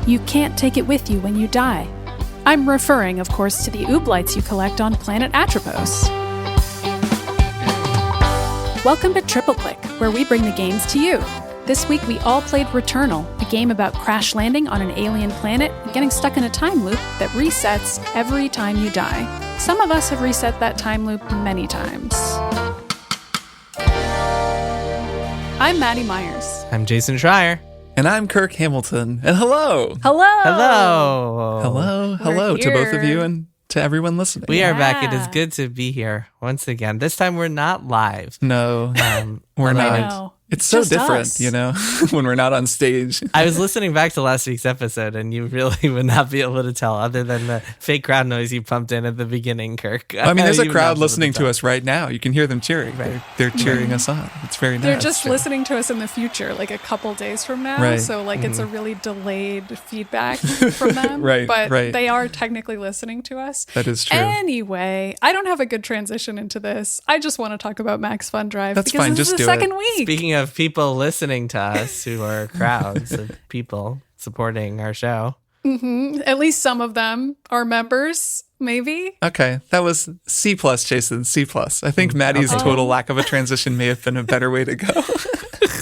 You can't take it with you when you die. I'm referring, of course, to the ooblites you collect on planet Atropos. Welcome to Triple Click, where we bring the games to you. This week we all played Returnal, a game about crash landing on an alien planet and getting stuck in a time loop that resets every time you die. Some of us have reset that time loop many times. I'm Maddy Myers. I'm Jason Schreier. And I'm Kirk Hamilton. And hello. Hello to both of you and to everyone listening. We are back. It is good to be here once again. This time we're not live. No, we're not. It's so just different, us. you know, when we're not on stage. I was listening back to last week's episode, and you really would not be able to tell, other than the fake crowd noise you pumped in at the beginning, Kirk. I mean, there's a crowd listening to us right now. You can hear them cheering. Right. They're cheering us on. It's very nice. They're just listening to us in the future, like a couple days from now. Right. So, like, it's a really delayed feedback from them. Right. But they are technically listening to us. That is true. Anyway, I don't have a good transition into this. I just want to talk about Max Fun Drive. That's because fine. This Just is the do it. second week. Speaking of people listening to us, who are crowds of people supporting our show. Mm-hmm. At least some of them are members, maybe. Okay, that was C+, Jason, C+. I think Maddie's total lack of a transition may have been a better way to go.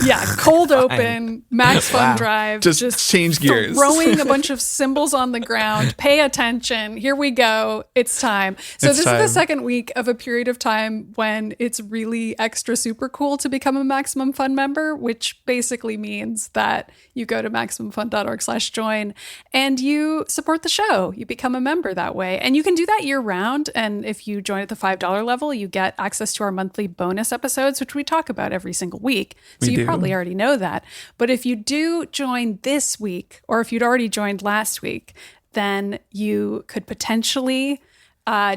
Yeah, cold open, Max Fun Drive. Just change gears. Throwing a bunch of symbols on the ground. Pay attention. Here we go. It's time. So this is the second week of a period of time when it's really extra super cool to become a Maximum Fun member, which basically means that you go to MaximumFun.org/join and you support the show. You become a member that way. And you can do that year round. And if you join at the $5 level, you get access to our monthly bonus episodes, which we talk about every single week. So you probably already know that. But if you do join this week, or if you'd already joined last week, then you could potentially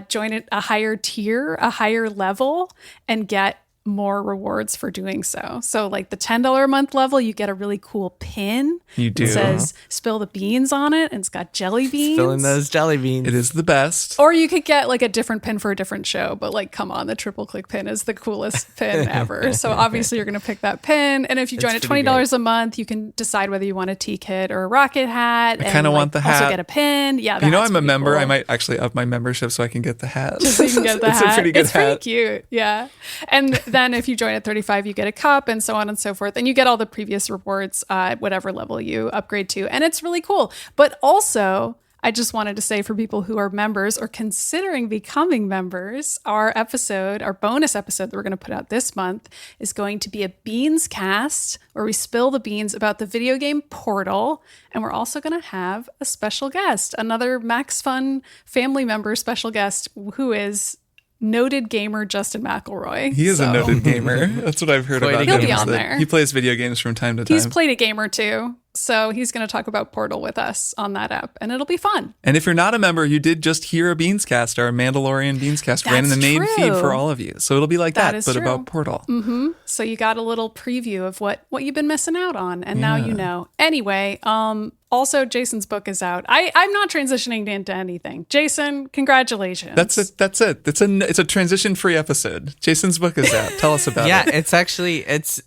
join at a higher tier, a higher level, and get more rewards for doing so. So like the $10 a month level, you get a really cool pin. You do. It says spill the beans on it, and it's got jelly beans. Spilling those jelly beans. It is the best. Or you could get like a different pin for a different show, but like, come on, the triple click pin is the coolest pin ever. So obviously you're going to pick that pin. And if you join at $20 a month, you can decide whether you want a tea kit or a rocket hat. I kind of want the hat. Also get a pin. Yeah, you know, I'm a member. Cool. I might actually up my membership so I can get the hat. Just so you can get the it's hat. A pretty good it's hat. It's pretty cute. Yeah. And then if you join at $35, you get a cup and so on and so forth. And you get all the previous rewards at whatever level you upgrade to. And it's really cool. But also, I just wanted to say for people who are members or considering becoming members, our bonus episode that we're going to put out this month is going to be a Beans cast where we spill the beans about the video game Portal. And we're also going to have a special guest, another Max Fun family member special guest who is noted gamer Justin McElroy. He is a noted gamer. That's what I've heard about him. He'll be on there. He plays video games from time to time. He's played a game or two. So he's going to talk about Portal with us on that app, and it'll be fun. And if you're not a member, you did just hear a Beanscast, our Mandalorian Beanscast ran in the main feed for all of you. So it'll be like that but about Portal. Mm-hmm. So you got a little preview of what you've been missing out on, and now you know. Anyway, also Jason's book is out. I'm not transitioning into anything. Jason, congratulations. That's it. It's a transition-free episode. Jason's book is out. Tell us about it. Yeah,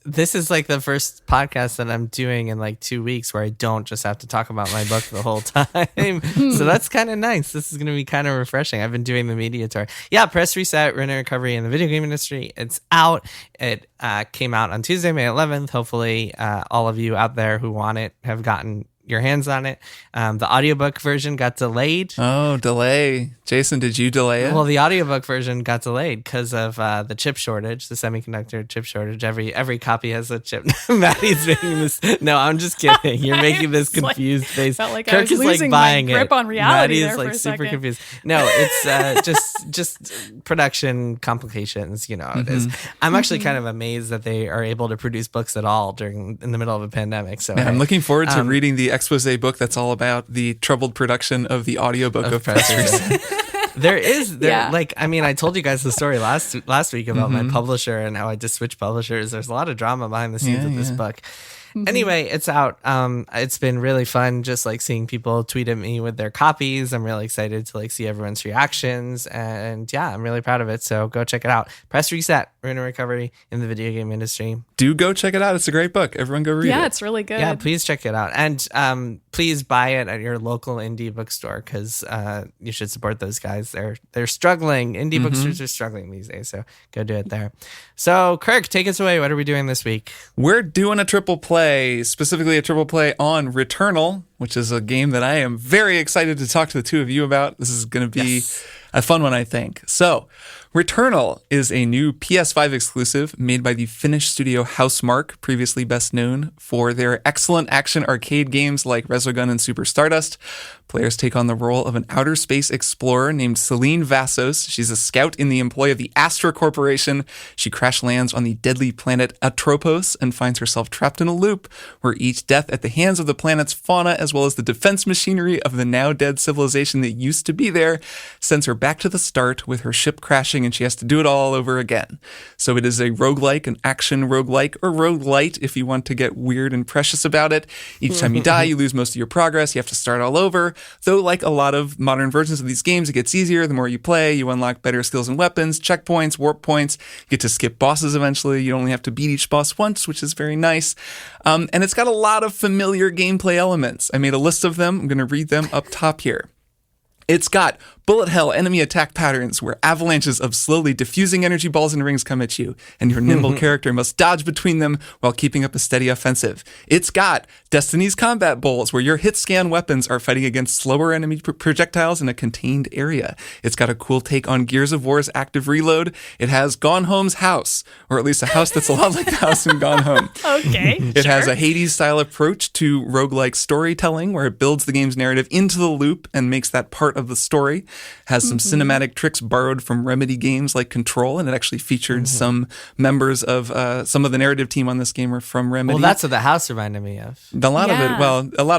this is like the first podcast that I'm doing in like 2 weeks where I don't just have to talk about my book the whole time. So that's kind of nice. This is going to be kind of refreshing. I've been doing the media tour. Yeah, Press Reset, Ruin and Recovery in the Video Game Industry. It's out. It came out on Tuesday, May 11th. Hopefully all of you out there who want it have gotten your hands on it. The audiobook version got delayed. Oh, delay. Jason, did you delay it? Well, the audiobook version got delayed because of the chip shortage, the semiconductor chip shortage. Every copy has a chip. Maddie's making this. No, I'm just kidding. You're making this confused face. Felt like Kirk I was is losing like buying my grip it. on reality. Maddie there is for like a super second. confused. No, it's just production complications. You know how it is. I'm actually kind of amazed that they are able to produce books at all in the middle of a pandemic. So I'm looking forward to reading the expose book that's all about the troubled production of the audiobook of Press Reset. I told you guys the story last week about my publisher and how I just switched publishers. There's a lot of drama behind the scenes of this book. Anyway, it's out. It's been really fun just like seeing people tweet at me with their copies. I'm really excited to like see everyone's reactions. And yeah, I'm really proud of it. So go check it out. Press Reset, Ruin and Recovery in the Video Game Industry. do go check it out. It's a great book. Everyone go read it. Yeah, it's really good. Yeah, please check it out. And please buy it at your local indie bookstore because you should support those guys. They're struggling. Indie bookstores are struggling these days, so go do it there. So, Kirk, take us away. What are we doing this week? We're doing a triple play, specifically a triple play on Returnal, which is a game that I am very excited to talk to the two of you about. This is going to be a fun one, I think. So, Returnal is a new PS5 exclusive made by the Finnish studio Housemarque, previously best known for their excellent action arcade games like Resogun and Super Stardust. Players take on the role of an outer space explorer named Celine Vassos. She's a scout in the employ of the Astra Corporation. She crash lands on the deadly planet Atropos and finds herself trapped in a loop where each death at the hands of the planet's fauna, as well as the defense machinery of the now dead civilization that used to be there, sends her back to the start with her ship crashing, and she has to do it all over again. So it is a roguelike, an action roguelike, or roguelite if you want to get weird and precious about it. Each time you die, you lose most of your progress. You have to start all over. Though, like a lot of modern versions of these games, it gets easier the more you play. You unlock better skills and weapons, checkpoints, warp points. You get to skip bosses eventually. You only have to beat each boss once, which is very nice. And it's got a lot of familiar gameplay elements. I made a list of them. I'm going to read them up top here. It's got bullet hell enemy attack patterns where avalanches of slowly diffusing energy balls and rings come at you, and your nimble character must dodge between them while keeping up a steady offensive. It's got Destiny's combat bowls where your hit scan weapons are fighting against slower enemy projectiles in a contained area. It's got a cool take on Gears of War's active reload. It has Gone Home's house, or at least a house that's a lot like the house in Gone Home. Okay. It has a Hades-style approach to roguelike storytelling where it builds the game's narrative into the loop and makes that part of the story. Has some cinematic tricks borrowed from Remedy games like Control, and it actually featured some members of some of the narrative team on this game are from Remedy. Well, that's what the house reminded me of. A lot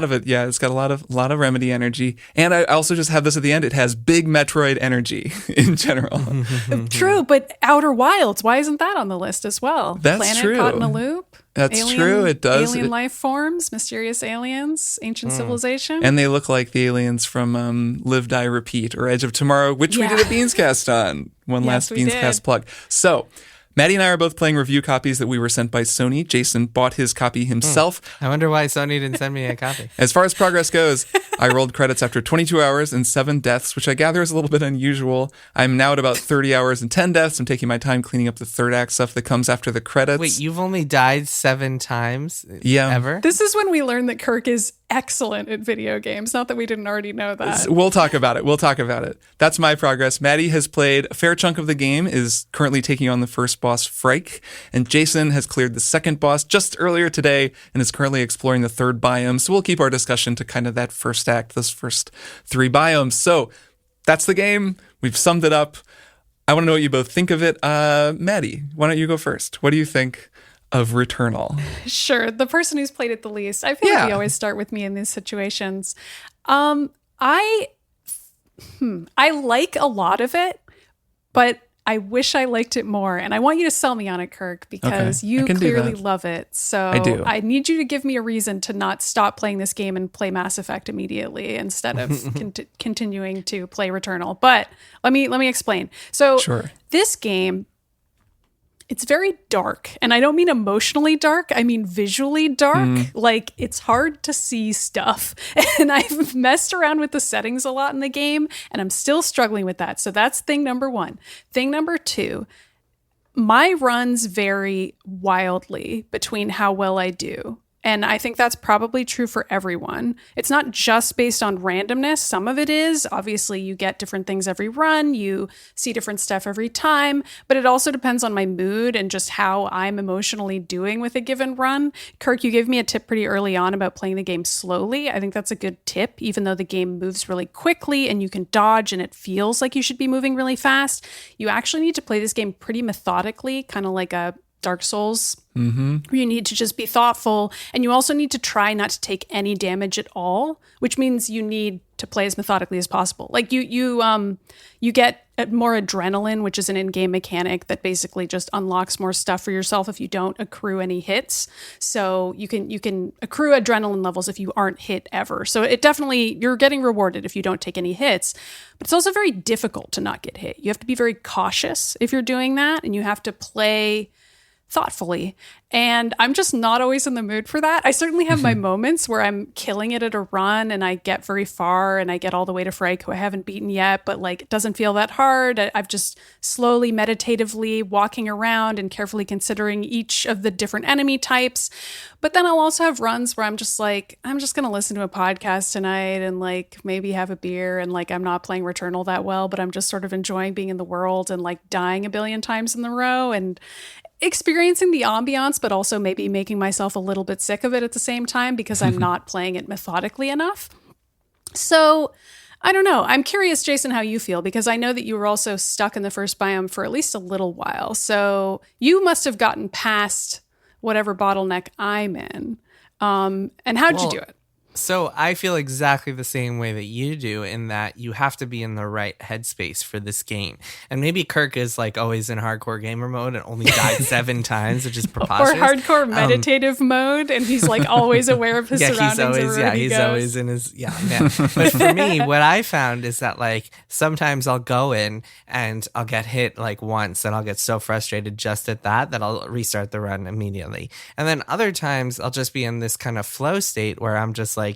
of it, yeah, it's got a lot of Remedy energy. And I also just have this at the end. It has big Metroid energy in general. True, but Outer Wilds, why isn't that on the list as well? That's Planet true. Caught in a Loop. That's true. It does. Alien life forms, mysterious aliens, ancient civilization. And they look like the aliens from Live, Die, Repeat or Edge of Tomorrow, which we did a Beanscast on. One last Beanscast plug. So, Maddy and I are both playing review copies that we were sent by Sony. Jason bought his copy himself. I wonder why Sony didn't send me a copy. As far as progress goes, I rolled credits after 22 hours and 7 deaths, which I gather is a little bit unusual. I'm now at about 30 hours and 10 deaths. I'm taking my time cleaning up the third act stuff that comes after the credits. Wait, you've only died 7 times? Yeah. Ever? This is when we learned that Kirk is excellent at video games. Not that we didn't already know that. We'll talk about it. That's my progress. Maddy has played a fair chunk of the game, is currently taking on the first boss, Frike, and Jason has cleared the second boss just earlier today and is currently exploring the third biome. So we'll keep our discussion to kind of that first act, those first 3 biomes. So that's the game. We've summed it up. I want to know what you both think of it. Maddy, why don't you go first? What do you think of Returnal? Sure. The person who's played it the least. I feel like we always start with me in these situations. I like a lot of it, but I wish I liked it more. And I want you to sell me on it, Kirk, because you clearly love it. So I do. I need you to give me a reason to not stop playing this game and play Mass Effect immediately instead of continuing to play Returnal. But let me explain. So this game, it's very dark, and I don't mean emotionally dark. I mean visually dark. Like, it's hard to see stuff, and I've messed around with the settings a lot in the game, and I'm still struggling with that. So that's thing number 1. Thing number 2, my runs vary wildly between how well I do. And I think that's probably true for everyone. It's not just based on randomness. Some of it is. Obviously, you get different things every run. You see different stuff every time. But it also depends on my mood and just how I'm emotionally doing with a given run. Kirk, you gave me a tip pretty early on about playing the game slowly. I think that's a good tip, even though the game moves really quickly and you can dodge and it feels like you should be moving really fast. You actually need to play this game pretty methodically, kind of like a Dark Souls. You need to just be thoughtful, and you also need to try not to take any damage at all, which means you need to play as methodically as possible. Like you get more adrenaline, which is an in-game mechanic that basically just unlocks more stuff for yourself if you don't accrue any hits. So you can accrue adrenaline levels if you aren't hit ever. So it definitely, you're getting rewarded if you don't take any hits. But it's also very difficult to not get hit. You have to be very cautious if you're doing that, and you have to play thoughtfully. And I'm just not always in the mood for that. I certainly have my moments where I'm killing it at a run and I get very far and I get all the way to Freyk, who I haven't beaten yet, but like it doesn't feel that hard. I've just slowly, meditatively walking around and carefully considering each of the different enemy types. But then I'll also have runs where I'm just like, I'm just going to listen to a podcast tonight and like maybe have a beer, and like I'm not playing Returnal that well, but I'm just sort of enjoying being in the world and like dying a billion times in the row and experiencing the ambiance, but also maybe making myself a little bit sick of it at the same time because I'm not playing it methodically enough. So I don't know. I'm curious, Jason, how you feel, because I know that you were also stuck in the first biome for at least a little while. So you must have gotten past whatever bottleneck I'm in. And how'd you do it? So I feel exactly the same way that you do, in that you have to be in the right headspace for this game. And maybe Kirk is like always in hardcore gamer mode and only died 7 times, which is preposterous. Or hardcore meditative mode, and he's like always aware of his surroundings. He's always in his But for me, what I found is that like sometimes I'll go in and I'll get hit like once, and I'll get so frustrated just at that I'll restart the run immediately. And then other times I'll just be in this kind of flow state where I'm just like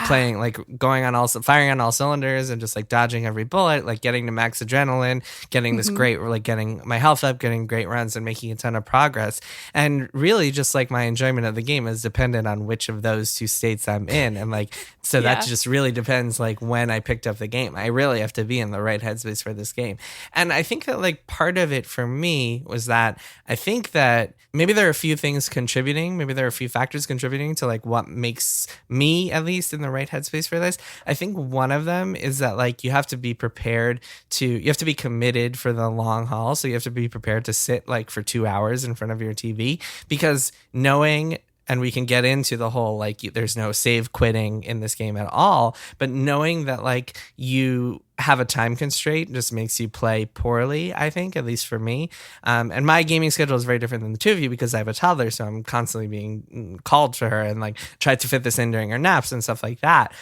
playing, like firing on all cylinders and just like dodging every bullet, like getting to max adrenaline, getting this great, like getting my health up, getting great runs and making a ton of progress. And really just like my enjoyment of the game is dependent on which of those 2 states I'm in. And like, so that just really depends like when I picked up the game. I really have to be in the right headspace for this game. And I think that like part of it for me was that I think that maybe there are a few things contributing, maybe there are a few factors contributing to like what makes me at least in the right headspace for this. I think one of them is that like you have to be prepared you have to be committed for the long haul. So you have to be prepared to sit like for 2 hours in front of your TV, because knowing, and we can get into the whole like there's no save quitting in this game at all, but knowing that like you have a time constraint just makes you play poorly, I think, at least for me. And my gaming schedule is very different than the 2 of you because I have a toddler, so I'm constantly being called to her and like tried to fit this in during her naps and stuff like that.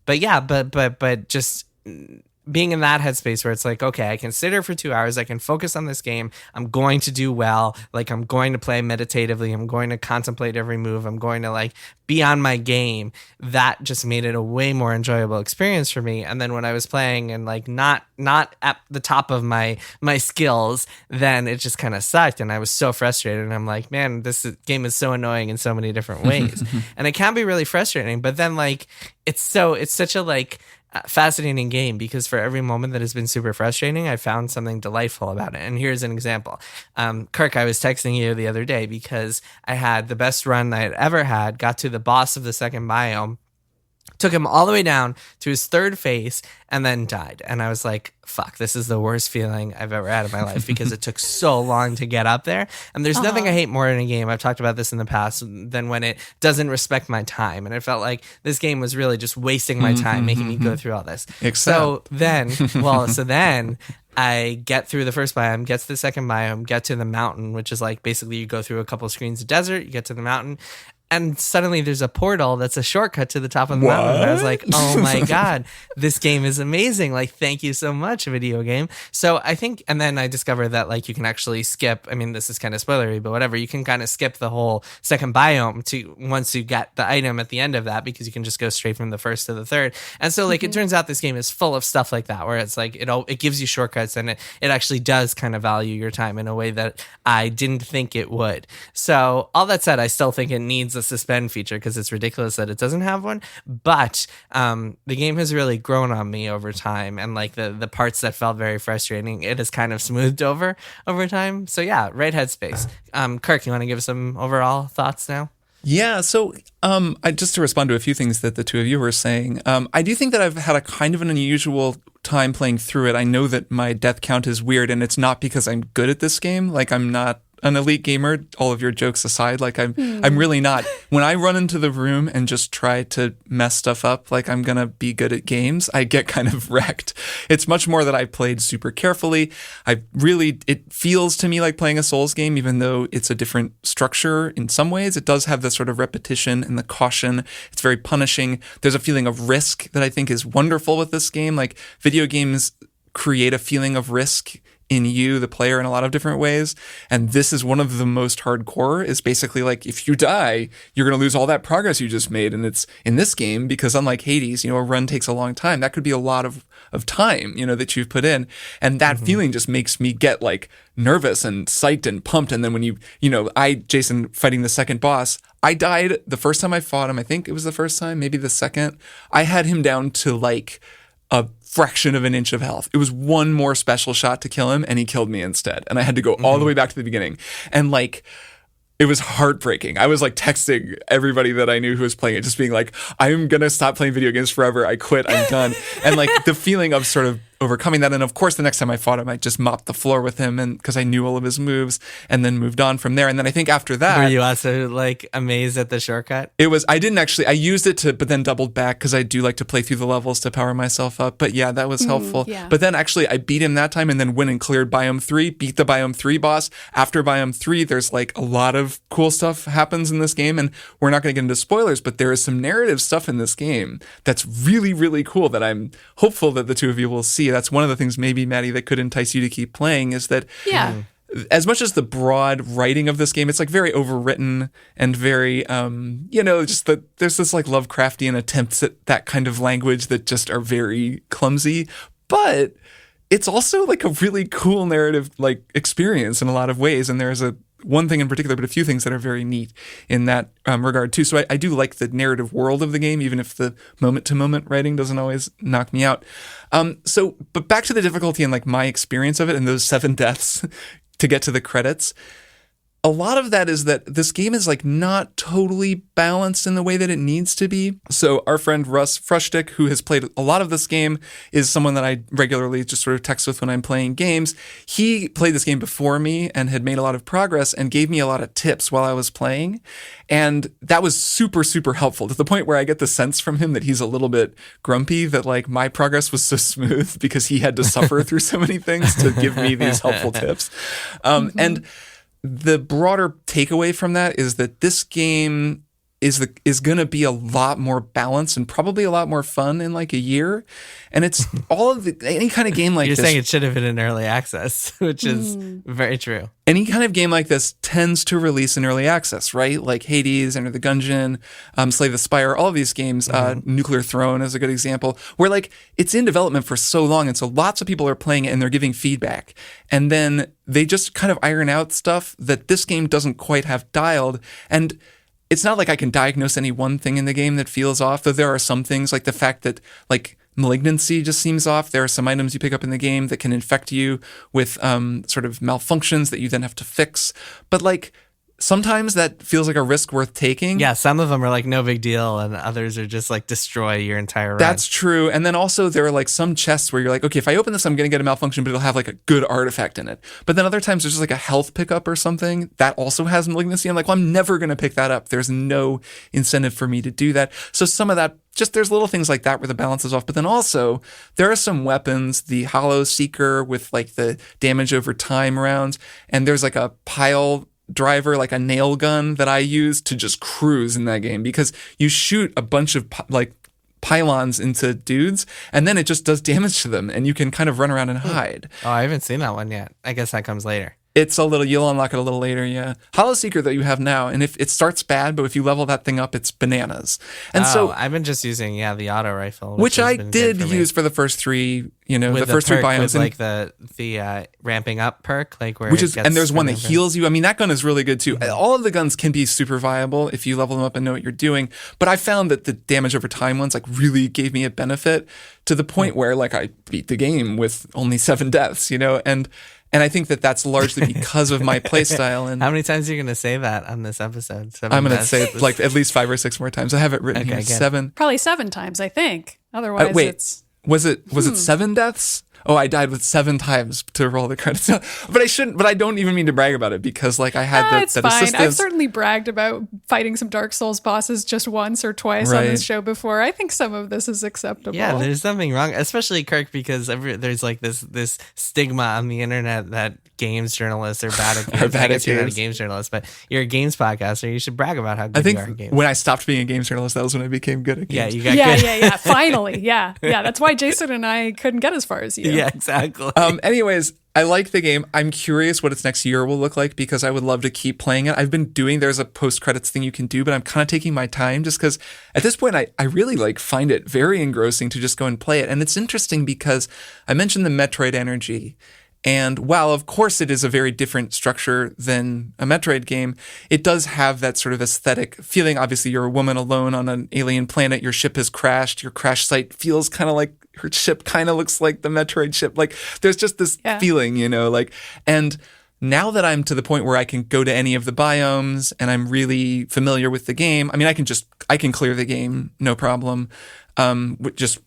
But just being in that headspace where it's like, okay, I can sit here for 2 hours, I can focus on this game, I'm going to do well, like I'm going to play meditatively, I'm going to contemplate every move, I'm going to like be on my game. That just made it a way more enjoyable experience for me. And then when I was playing and like not at the top of my skills, then it just kind of sucked and I was so frustrated, and I'm like, man, game is so annoying in so many different ways. And it can be really frustrating, but then like it's such a like fascinating game, because for every moment that has been super frustrating, I found something delightful about it. And here's an example. Kirk, I was texting you the other day because I had the best run I had ever had, got to the boss of the second biome, took him all the way down to his 3rd phase, and then died. And I was like, fuck, this is the worst feeling I've ever had in my life because it took so long to get up there. And there's nothing I hate more in a game, I've talked about this in the past, than when it doesn't respect my time. And it felt like this game was really just wasting my time, making me go through all this. So then I get through the first biome, get to the second biome, get to the mountain, which is like basically you go through a couple of screens of desert, you get to the mountain, and suddenly there's a portal that's a shortcut to the top of the mountain. And I was like, oh my God, this game is amazing. Like, thank you so much, video game. So I think, and then I discovered that like you can actually skip, I mean, this is kind of spoilery, but whatever, you can kind of skip the whole second biome to once you get the item at the end of that, because you can just go straight from the first to the third. And so like, it turns out this game is full of stuff like that, where it's like, it gives you shortcuts, and it actually does kind of value your time in a way that I didn't think it would. So all that said, I still think it needs a suspend feature because it's ridiculous that it doesn't have one, but the game has really grown on me over time, and like the parts that felt very frustrating, it has kind of smoothed over time. So yeah, right headspace. Kirk, you want to give some overall thoughts now? Yeah, so just to respond to a few things that the 2 of you were saying, I do think that I've had a kind of an unusual time playing through it. I know that my death count is weird, and it's not because I'm good at this game. Like, I'm not an elite gamer, all of your jokes aside. Like, I'm really not. When I run into the room and just try to mess stuff up, like I'm going to be good at games, I get kind of wrecked. It's much more that I played super carefully. It feels to me like playing a Souls game, even though it's a different structure in some ways. It does have this sort of repetition and the caution. It's very punishing. There's a feeling of risk that I think is wonderful with this game. Like, video games create a feeling of risk in you, the player, in a lot of different ways. And this is one of the most hardcore, is basically like, if you die, you're going to lose all that progress you just made. And it's in this game, because unlike Hades, a run takes a long time. That could be a lot of time, that you've put in. And that feeling just makes me get like nervous and psyched and pumped. And then when Jason fighting the second boss, I died the first time I fought him. I think it was the first time, maybe the second. I had him down to like a fraction of an inch of health. It was one more special shot to kill him, and he killed me instead. And I had to go all the way back to the beginning. And like, it was heartbreaking. I was like texting everybody that I knew who was playing it, just being like, I'm going to stop playing video games forever. I quit. I'm done. And like the feeling of sort of overcoming that. And of course, the next time I fought him, I just mopped the floor with him, and because I knew all of his moves, and then moved on from there. And then I think after that, were you also like amazed at the shortcut? I used it but then doubled back, because I do like to play through the levels to power myself up. But yeah, that was helpful. Yeah. But then actually I beat him that time, and then went and cleared Biome 3, beat the Biome 3 boss. After Biome 3, there's like a lot of cool stuff happens in this game, and we're not going to get into spoilers, but there is some narrative stuff in this game that's really, really cool that I'm hopeful that the two of you will see. That's one of the things maybe, Maddy, that could entice you to keep playing, is that as much as the broad writing of this game, it's like very overwritten and very, just that there's this like Lovecraftian attempts at that kind of language that just are very clumsy, but it's also like a really cool narrative like experience in a lot of ways. And there's one thing in particular, but a few things that are very neat in that regard too. So I do like the narrative world of the game, even if the moment-to-moment writing doesn't always knock me out. But back to the difficulty and like my experience of it and those 7 deaths to get to the credits. A lot of that is that this game is like not totally balanced in the way that it needs to be. So our friend Russ Frushtick, who has played a lot of this game, is someone that I regularly just sort of text with when I'm playing games. He played this game before me and had made a lot of progress and gave me a lot of tips while I was playing. And that was super, super helpful, to the point where I get the sense from him that he's a little bit grumpy that like my progress was so smooth because he had to suffer through so many things to give me these helpful tips. And the broader takeaway from that is that this game is going to be a lot more balanced and probably a lot more fun in like a year. And it's all of any kind of game like this. You're saying it should have been in early access, which is very true. Any kind of game like this tends to release in early access, right? Like Hades, Enter the Gungeon, Slay the Spire, all of these games, Nuclear Throne is a good example, where like it's in development for so long. And so lots of people are playing it and they're giving feedback. And then they just kind of iron out stuff that this game doesn't quite have dialed. And it's not like I can diagnose any one thing in the game that feels off, though there are some things like the fact that like malignancy just seems off. There are some items you pick up in the game that can infect you with sort of malfunctions that you then have to fix. But like sometimes that feels like a risk worth taking. Yeah, some of them are like no big deal, and others are just like destroy your entire run. That's true. And then also there are like some chests where you're like, okay, if I open this, I'm going to get a malfunction, but it'll have like a good artifact in it. But then other times there's just like a health pickup or something that also has malignancy. I'm like, well, I'm never going to pick that up. There's no incentive for me to do that. So some of that, just there's little things like that where the balance is off. But then also there are some weapons, the Hollow Seeker with like the damage over time rounds, and there's like a pile driver, like a nail gun that I use to just cruise in that game, because you shoot a bunch of like pylons into dudes and then it just does damage to them and you can kind of run around and hide. Oh, I haven't seen that one yet. I guess that comes later. It's a little, you'll unlock it a little later, yeah. Hollow Seeker that you have now, and if it starts bad, but if you level that thing up, it's bananas. And so I've been just using the auto rifle, which I did use for the first 3, the first 3 biomes, with like the ramping up perk, like where and there's one that heals you. I mean, that gun is really good too. Mm-hmm. All of the guns can be super viable if you level them up and know what you're doing. But I found that the damage over time ones like really gave me a benefit to the point where like I beat the game with only 7 deaths, and I think that that's largely because of my playstyle. And how many times are you going to say that on this episode? I'm going to say it like at least 5 or 6 more times. I have it written here. 7. Probably 7 times, I think. Otherwise, it's... Was it 7 deaths? Oh, I died with 7 times to roll the credits. But I shouldn't. But I don't even mean to brag about it because, like, I had that fine. assistance. I've certainly bragged about fighting some Dark Souls bosses just once or twice on this show before. I think some of this is acceptable. Yeah, there's nothing wrong, especially Kirk, because there's like this stigma on the internet that games journalists are bad at games. I guess you're not a games journalist, but you're a games podcaster. You should brag about how good you are at games. When I stopped being a games journalist, that was when I became good at games. Yeah, you got good. Yeah. Finally, yeah. That's why Jason and I couldn't get as far as you. Yeah, exactly. Anyways, I like the game. I'm curious what its next year will look like because I would love to keep playing it. There's a post-credits thing you can do, but I'm kind of taking my time just because at this point I really find it very engrossing to just go and play it. And it's interesting because I mentioned the Metroid energy. And while, of course, it is a very different structure than a Metroid game, it does have that sort of aesthetic feeling. Obviously, you're a woman alone on an alien planet. Your ship has crashed. Your crash site feels kind of like her ship kind of looks like the Metroid ship. There's just this feeling, and now that I'm to the point where I can go to any of the biomes and I'm really familiar with the game, I mean, I can clear the game, no problem. With just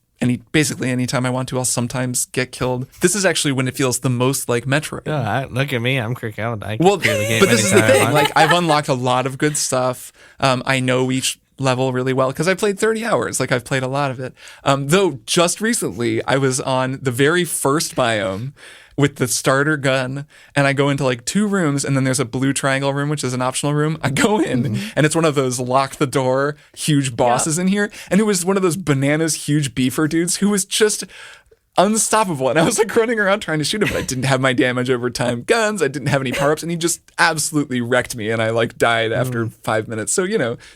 basically anytime I want to, I'll sometimes get killed. This is actually when it feels the most like Metroid. Look at me, I'm Kirk. I can clear the game. But this is the thing. I've unlocked a lot of good stuff. I know each level really well because I played 30 hours. I've played a lot of it. Though just recently I was on the very first biome with the starter gun, and I go into 2 rooms, and then there's a blue triangle room, which is an optional room. I go in, and it's one of those lock the door, huge bosses in here, and it was one of those bananas, huge beefer dudes who was just unstoppable. And I was running around trying to shoot him, but I didn't have my damage over time guns. I didn't have any power-ups, and he just absolutely wrecked me, and I died after 5 minutes. So,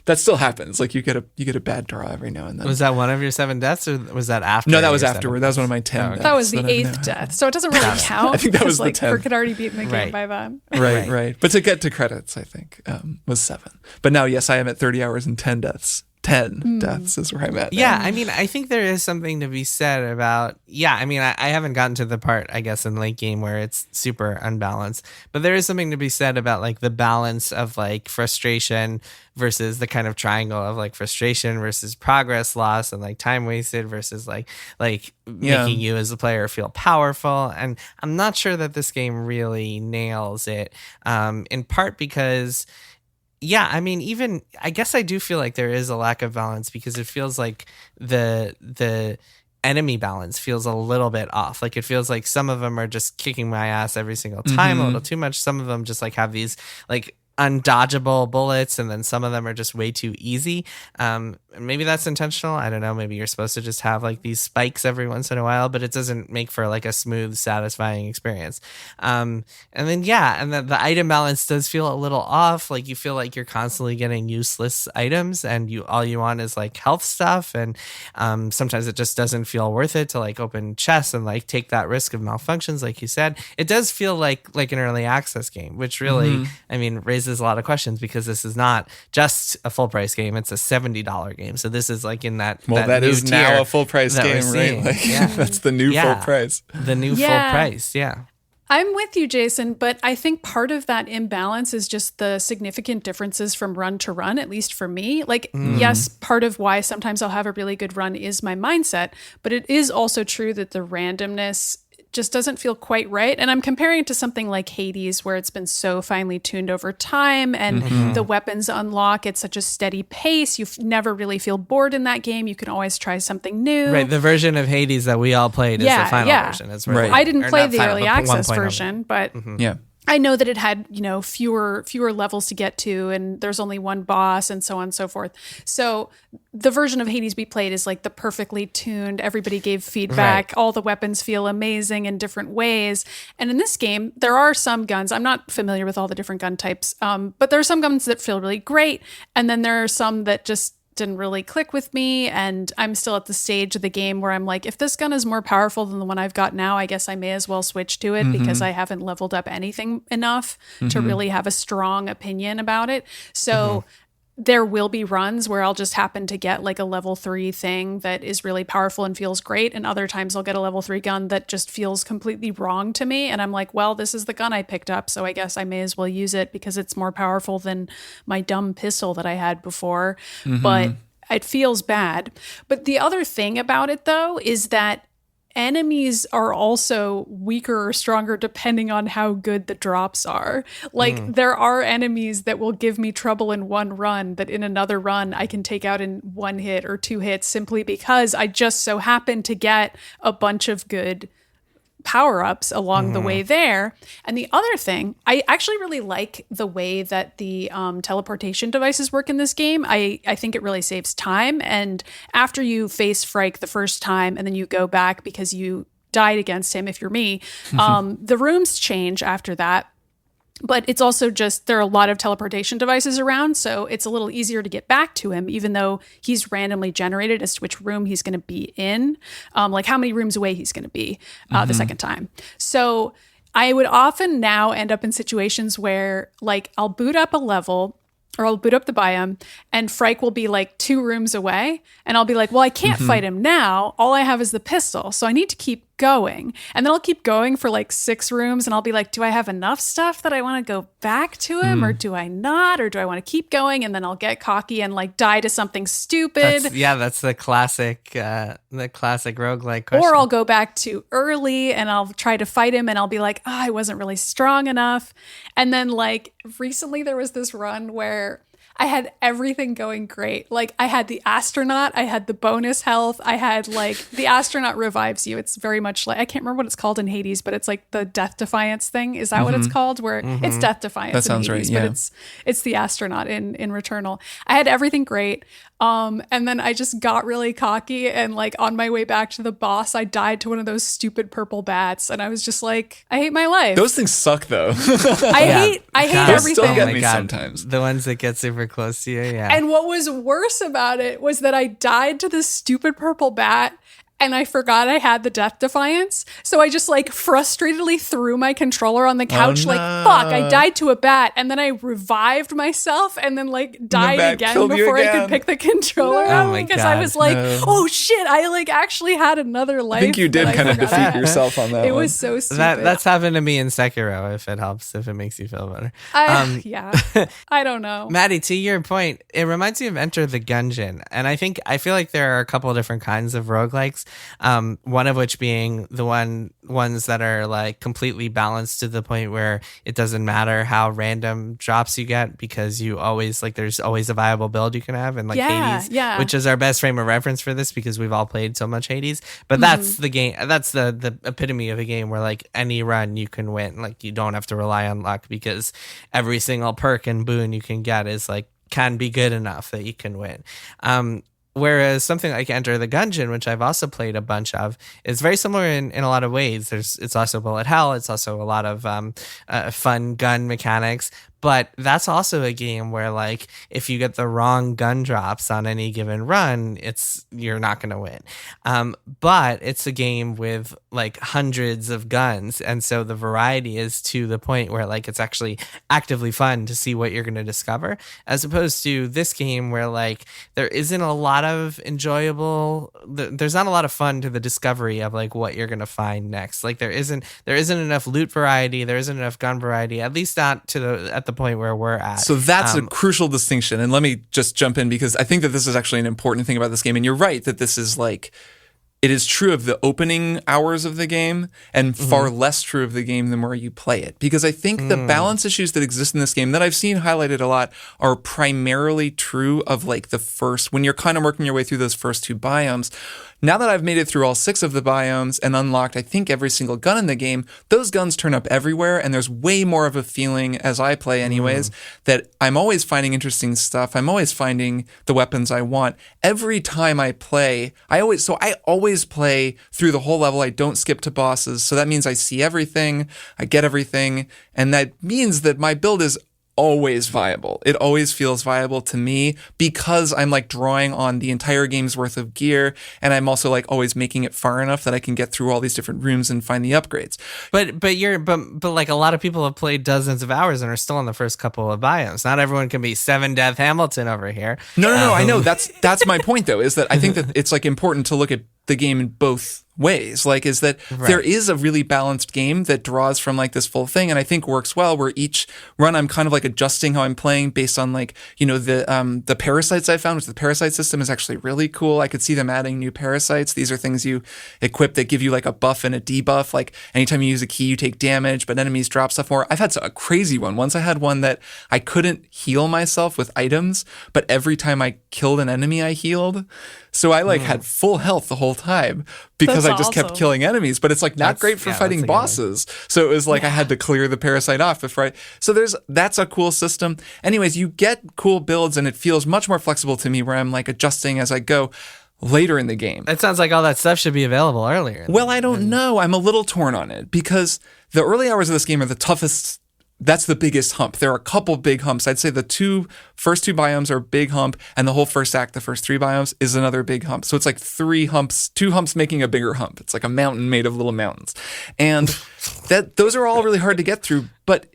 that still happens. You get a bad draw every now and then. Was that one of your 7 deaths, or was that after? No, that was afterward. That was one of my 10 deaths. That was the 8th death. So it doesn't really count. I think that was the 10th. Kirk had already beaten the game by then. Right. But to get to credits, I think, was 7. But now, yes, I am at 30 hours and 10 deaths. 10 deaths is where I'm at. Yeah, I mean, I think there is something to be said about, I haven't gotten to the part, I guess, in late game where it's super unbalanced, but there is something to be said about the balance of frustration versus the kind of triangle of frustration versus progress loss and time wasted versus making you as a player feel powerful. And I'm not sure that this game really nails it, in part because I guess I do feel like there is a lack of balance because it feels like the enemy balance feels a little bit off. It feels like some of them are just kicking my ass every single time a little too much. Some of them just have these undodgeable bullets, and then some of them are just way too easy. Maybe that's intentional. I don't know. Maybe you're supposed to just have these spikes every once in a while, but it doesn't make for a smooth, satisfying experience. And then the item balance does feel a little off. You feel like you're constantly getting useless items, and all you want is health stuff. And sometimes it just doesn't feel worth it to open chests and take that risk of malfunctions, like you said. It does feel like an early access game, which really, raises a lot of questions because this is not just a full price game; it's a $70 game. So this is in that. Well, that is now a full price game, right? That's the new full price. The new full price, yeah. I'm with you, Jason, but I think part of that imbalance is just the significant differences from run to run, at least for me. Yes, part of why sometimes I'll have a really good run is my mindset, but it is also true that the randomness just doesn't feel quite right. And I'm comparing it to something like Hades, where it's been so finely tuned over time and the weapons unlock at such a steady pace. You never really feel bored in that game. You can always try something new. Right. The version of Hades that we all played is the final version. It's right. I didn't play the early access version, but I know that it had, fewer levels to get to, and there's only one boss and so on and so forth. So the version of Hades we played is the perfectly tuned, everybody gave feedback, all the weapons feel amazing in different ways. And in this game, there are some guns, I'm not familiar with all the different gun types, but there are some guns that feel really great. And then there are some that just didn't really click with me, and I'm still at the stage of the game where I'm if this gun is more powerful than the one I've got now, I guess I may as well switch to it because I haven't leveled up anything enough to really have a strong opinion about it. So there will be runs where I'll just happen to get a level 3 thing that is really powerful and feels great, and other times I'll get a level 3 gun that just feels completely wrong to me, and I'm well, this is the gun I picked up, so I guess I may as well use it because it's more powerful than my dumb pistol that I had before. But it feels bad. But the other thing about it, though, is that enemies are also weaker or stronger depending on how good the drops are. There are enemies that will give me trouble in one run that in another run I can take out in 1 hit or 2 hits simply because I just so happen to get a bunch of good power-ups along the way there. And the other thing, I actually really like the way that the teleportation devices work in this game. I think it really saves time. And after you face Frike the first time and then you go back because you died against him, if you're me. The rooms change after that. But it's also just, there are a lot of teleportation devices around, so it's a little easier to get back to him, even though he's randomly generated as to which room he's going to be in, like how many rooms away he's going to be the second time. So I would often now end up in situations where, like, I'll boot up a level, or I'll boot up the biome, and Frike will be like 2 rooms away, and I'll be like, well, I can't fight him now. All I have is the pistol, so I need to keep going. And then I'll keep going for like 6 rooms, and I'll be like, do I have enough stuff that I want to go back to him, or do I not, or do I want to keep going? And then I'll get cocky and like die to something stupid. That's the classic roguelike question. Or I'll go back too early and I'll try to fight him, and I'll be like, oh, I wasn't really strong enough. And then like recently there was this run where I had everything going great. Like I had the astronaut, I had the bonus health, I had like the astronaut revives you. It's very much like, I can't remember what it's called in Hades, but it's like the Death Defiance thing. Is that what it's called? Where it's Death Defiance. That sounds in Hades, right. Yeah. But it's the astronaut in Returnal. I had everything great. And then I just got really cocky, and like on my way back to the boss, I died to one of those stupid purple bats, and I was just like, I hate my life. Those things suck though. I hate everything. Still get Oh me God. sometimes. The ones that get super close to you, yeah. And what was worse about it was that I died to this stupid purple bat, and I forgot I had the Death Defiance. So I just like frustratedly threw my controller on the couch, like, fuck, I died to a bat. And then I revived myself and then like died again before I could pick the controller up, because I was like, oh shit, I like actually had another life. I think you did kind of defeat yourself on that It one. was so stupid. That's happened to me in Sekiro, if it helps, if it makes you feel better. Yeah, I don't know. Maddy, to your point, it reminds me of Enter the Gungeon. And I feel like there are a couple of different kinds of roguelikes. One of which being the ones that are like completely balanced to the point where it doesn't matter how random drops you get, because you always like there's always a viable build you can have, and like Hades, which is our best frame of reference for this because we've all played so much Hades. But that's the game. That's the epitome of a game where like any run you can win. Like you don't have to rely on luck, because every single perk and boon you can get is like can be good enough that you can win. Whereas something like Enter the Gungeon, which I've also played a bunch of, is very similar in a lot of ways. It's also bullet hell. It's also a lot of fun gun mechanics. But that's also a game where, like, if you get the wrong gun drops on any given run, you're not going to win. But it's a game with like hundreds of guns, and so the variety is to the point where like it's actually actively fun to see what you're going to discover, as opposed to this game where like there isn't a lot of there's not a lot of fun to the discovery of like what you're going to find next. Like there isn't enough loot variety, there isn't enough gun variety, at least not at the point where we're at. So that's a crucial distinction. And let me just jump in, because I think that this is actually an important thing about this game. And you're right that this is like, it is true of the opening hours of the game and far less true of the game the more you play it. Because I think the balance issues that exist in this game that I've seen highlighted a lot are primarily true of like when you're kind of working your way through those first 2 biomes. Now that I've made it through all 6 of the biomes and unlocked, I think, every single gun in the game, those guns turn up everywhere, and there's way more of a feeling, as I play anyways, that I'm always finding interesting stuff. I'm always finding the weapons I want. Every time I play, I always play through the whole level. I don't skip to bosses, so that means I see everything, I get everything, and that means that my build is always viable. It always feels viable to me because I'm like drawing on the entire game's worth of gear, and I'm also like always making it far enough that I can get through all these different rooms and find the upgrades. But like a lot of people have played dozens of hours and are still in the first couple of biomes. Not everyone can be 7 Death Hamilton over here. No, I know. That's my point though, is that I think that it's like important to look at the game in both ways. Like, is that there is a really balanced game that draws from like this full thing, and I think works well, where each run I'm kind of like adjusting how I'm playing based on like, you know, the parasites I found, which the parasite system is actually really cool. I could see them adding new parasites. These are things you equip that give you like a buff and a debuff. Like anytime you use a key, you take damage, but enemies drop stuff more. I've had a crazy one. Once I had one that I couldn't heal myself with items, but every time I killed an enemy, I healed. So I like had full health the whole time because I just kept killing enemies, but it's like not great for fighting bosses. So it was like I had to clear the parasite off before that's a cool system. Anyways, you get cool builds and it feels much more flexible to me, where I'm like adjusting as I go. later in the game. It sounds like all that stuff should be available earlier. Well, I don't know. I'm a little torn on it because the early hours of this game are the toughest. That's the biggest hump. There are a couple big humps. I'd say the first two biomes are a big hump, and the whole first act, the first three biomes, is another big hump. So it's like two humps making a bigger hump. It's like a mountain made of little mountains. And those are all really hard to get through, but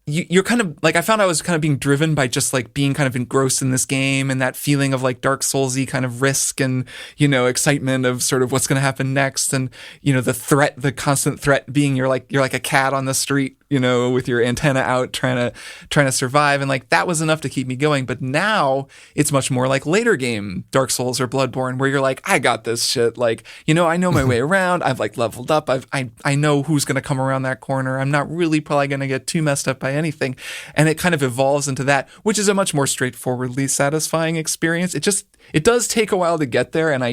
you're kind of like, I found I was kind of being driven by just like being kind of engrossed in this game and that feeling of like Dark Souls-y kind of risk and, excitement of sort of what's going to happen next. And, the constant threat being you're like a cat on the street, with your antenna out trying to survive. And like that was enough to keep me going. But now it's much more like later game Dark Souls or Bloodborne where you're like, I got this shit. Like, I know my way around. I've like leveled up. I know who's going to come around that corner. I'm not really probably going to get too messed up by anything. And it kind of evolves into that, which is a much more straightforwardly satisfying experience. It does take a while to get there. And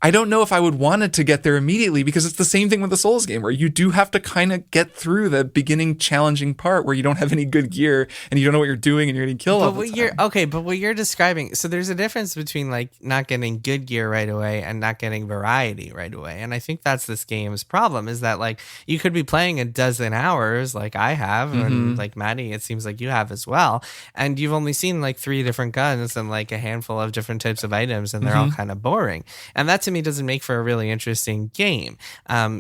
I don't know if I would want it to get there immediately because it's the same thing with the Souls game where you do have to kind of get through the beginning challenging part where you don't have any good gear and you don't know what you're doing and you're getting killed all the time. But what you're describing, so there's a difference between like not getting good gear right away and not getting variety right away. And I think that's this game's problem is that like you could be playing a dozen hours like I have and like Maddy, it seems like you have as well. And you've only seen like 3 different guns and like a handful of different types of items and they're all kind of boring. And that to me doesn't make for a really interesting game.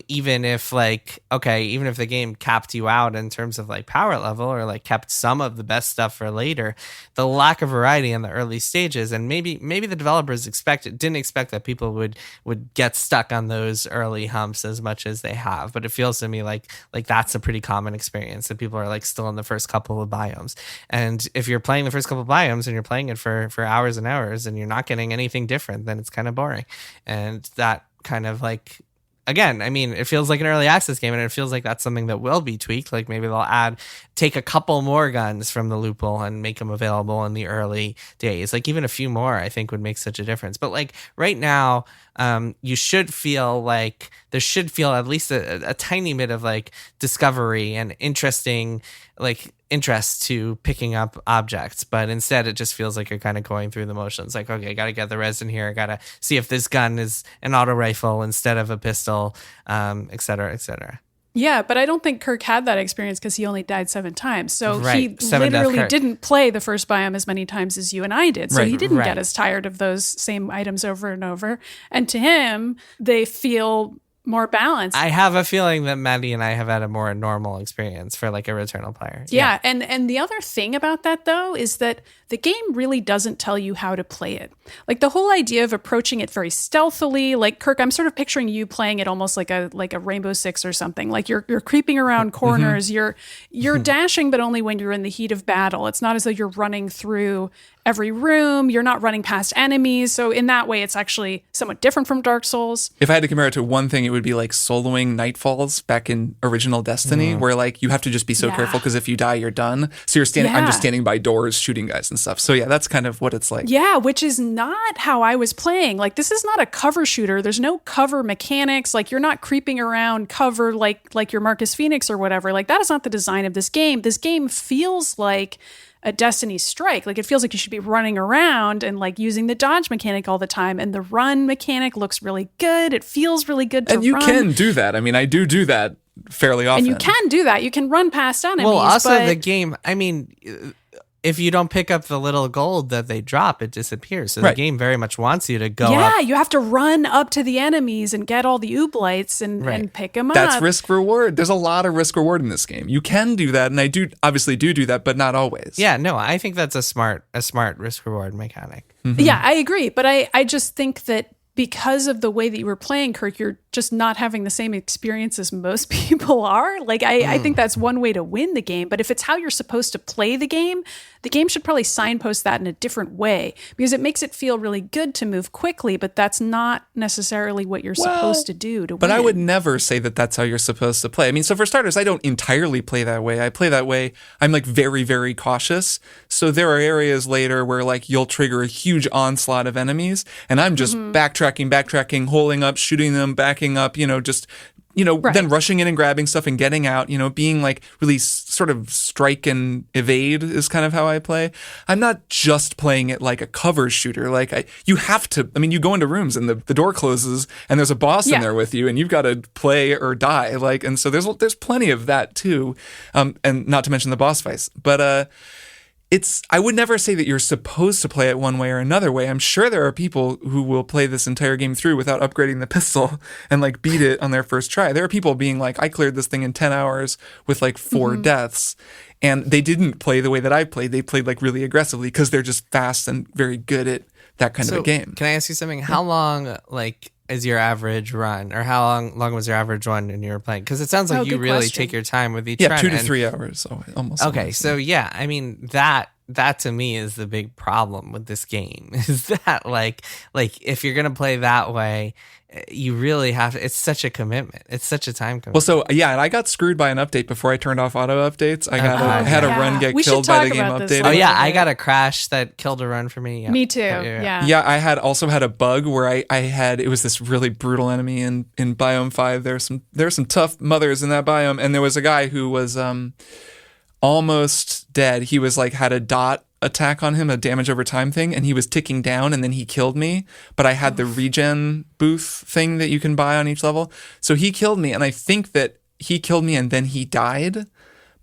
Even if the game capped you out in terms of like power level or like kept some of the best stuff for later, the lack of variety in the early stages and maybe the developers didn't expect that people would get stuck on those early humps as much as they have. But it feels to me like that's a pretty common experience that people are like still in the first couple of biomes. And if you're playing the first couple of biomes and you're playing it for hours and hours and you're not getting anything different, then it's kind of boring. And that kind of like, again, I mean, it feels like an early access game and it feels like that's something that will be tweaked. Like maybe they'll take a couple more guns from the loophole and make them available in the early days. Like even a few more, I think would make such a difference. But like right now, you should feel like there should feel at least a tiny bit of like discovery and interesting, like interest to picking up objects, but instead it just feels like you're kind of going through the motions. Like, okay, I got to get the resin here. I got to see if this gun is an auto rifle instead of a pistol, et cetera, et cetera. Yeah, but I don't think Kirk had that experience because he only died 7 times. So right. He literally didn't play the first biome as many times as you and I did. So he didn't get as tired of those same items over and over. And to him, they feel more balanced. I have a feeling that Maddy and I have had a more normal experience for like a Returnal player. Yeah. And the other thing about that though is that the game really doesn't tell you how to play it. Like the whole idea of approaching it very stealthily, like Kirk, I'm sort of picturing you playing it almost like a Rainbow Six or something. Like you're creeping around corners, you're dashing, but only when you're in the heat of battle. It's not as though you're running through every room, you're not running past enemies. So in that way, it's actually somewhat different from Dark Souls. If I had to compare it to one thing, it would be like soloing Nightfalls back in original Destiny, where like you have to just be so careful because if you die, you're done. So you're standing, I'm just standing by doors shooting guys and stuff. So yeah, that's kind of what it's like. Yeah, which is not how I was playing. Like this is not a cover shooter. There's no cover mechanics. Like you're not creeping around cover like your Marcus Phoenix or whatever. Like that is not the design of this game. This game feels like a Destiny strike. Like it feels like you should be running around and like using the dodge mechanic all the time. And the run mechanic looks really good. It feels really good to run. And you can do that. I mean, I do that fairly often. And you can do that. You can run past enemies. Well, also the game, I mean, if you don't pick up the little gold that they drop, it disappears. So the game very much wants you to go up. Yeah, you have to run up to the enemies and get all the ooblites and pick them up. That's risk reward. There's a lot of risk reward in this game. You can do that, and I obviously do that, but not always. Yeah, no, I think that's a smart risk reward mechanic. Mm-hmm. Yeah, I agree. But I just think that because of the way that you were playing, Kirk, you're just not having the same experience as most people are. Like, I think that's one way to win the game. But if it's how you're supposed to play the game should probably signpost that in a different way because it makes it feel really good to move quickly, but that's not necessarily what you're supposed to do to win. But I would never say that that's how you're supposed to play. I mean, so for starters, I don't entirely play that way. I play that way. I'm like very, very cautious. So there are areas later where like you'll trigger a huge onslaught of enemies and I'm just backtracking, holding up, shooting them, backing up, just then rushing in and grabbing stuff and getting out, being like really sort of strike and evade is kind of how I play. I'm not just playing it like a cover shooter. Like you have to, you go into rooms and the door closes and there's a boss in there with you and you've got to play or die. Like, and so there's plenty of that too. And not to mention the boss fights, but, I would never say that you're supposed to play it one way or another way. I'm sure there are people who will play this entire game through without upgrading the pistol and like beat it on their first try. There are people being like, I cleared this thing in 10 hours with like 4 deaths. And they didn't play the way that I played. They played like really aggressively because they're just fast and very good at that kind of a game. Can I ask you something? How long is your average run, or how long was your average run when you were playing? Because it sounds like you really take your time with each run. 2 to 3 hours, so almost. Okay, so that to me is the big problem with this game. Is that like if you're gonna play that way, you really have to. It's such a commitment. It's such a time commitment. Well, so and I got screwed by an update before I turned off auto updates. I had a run get killed by the game update. Oh yeah, I got a crash that killed a run for me. Yeah. Me too. Yeah. I also had a bug where I had, it was this really brutal enemy in biome 5. There were some tough mothers in that biome, and there was a guy who was almost dead. He was like had a dot attack on him, a damage over time thing, and he was ticking down, and then he killed me. But I had the regen booth thing that you can buy on each level, so he killed me, and I think that he killed me and then he died.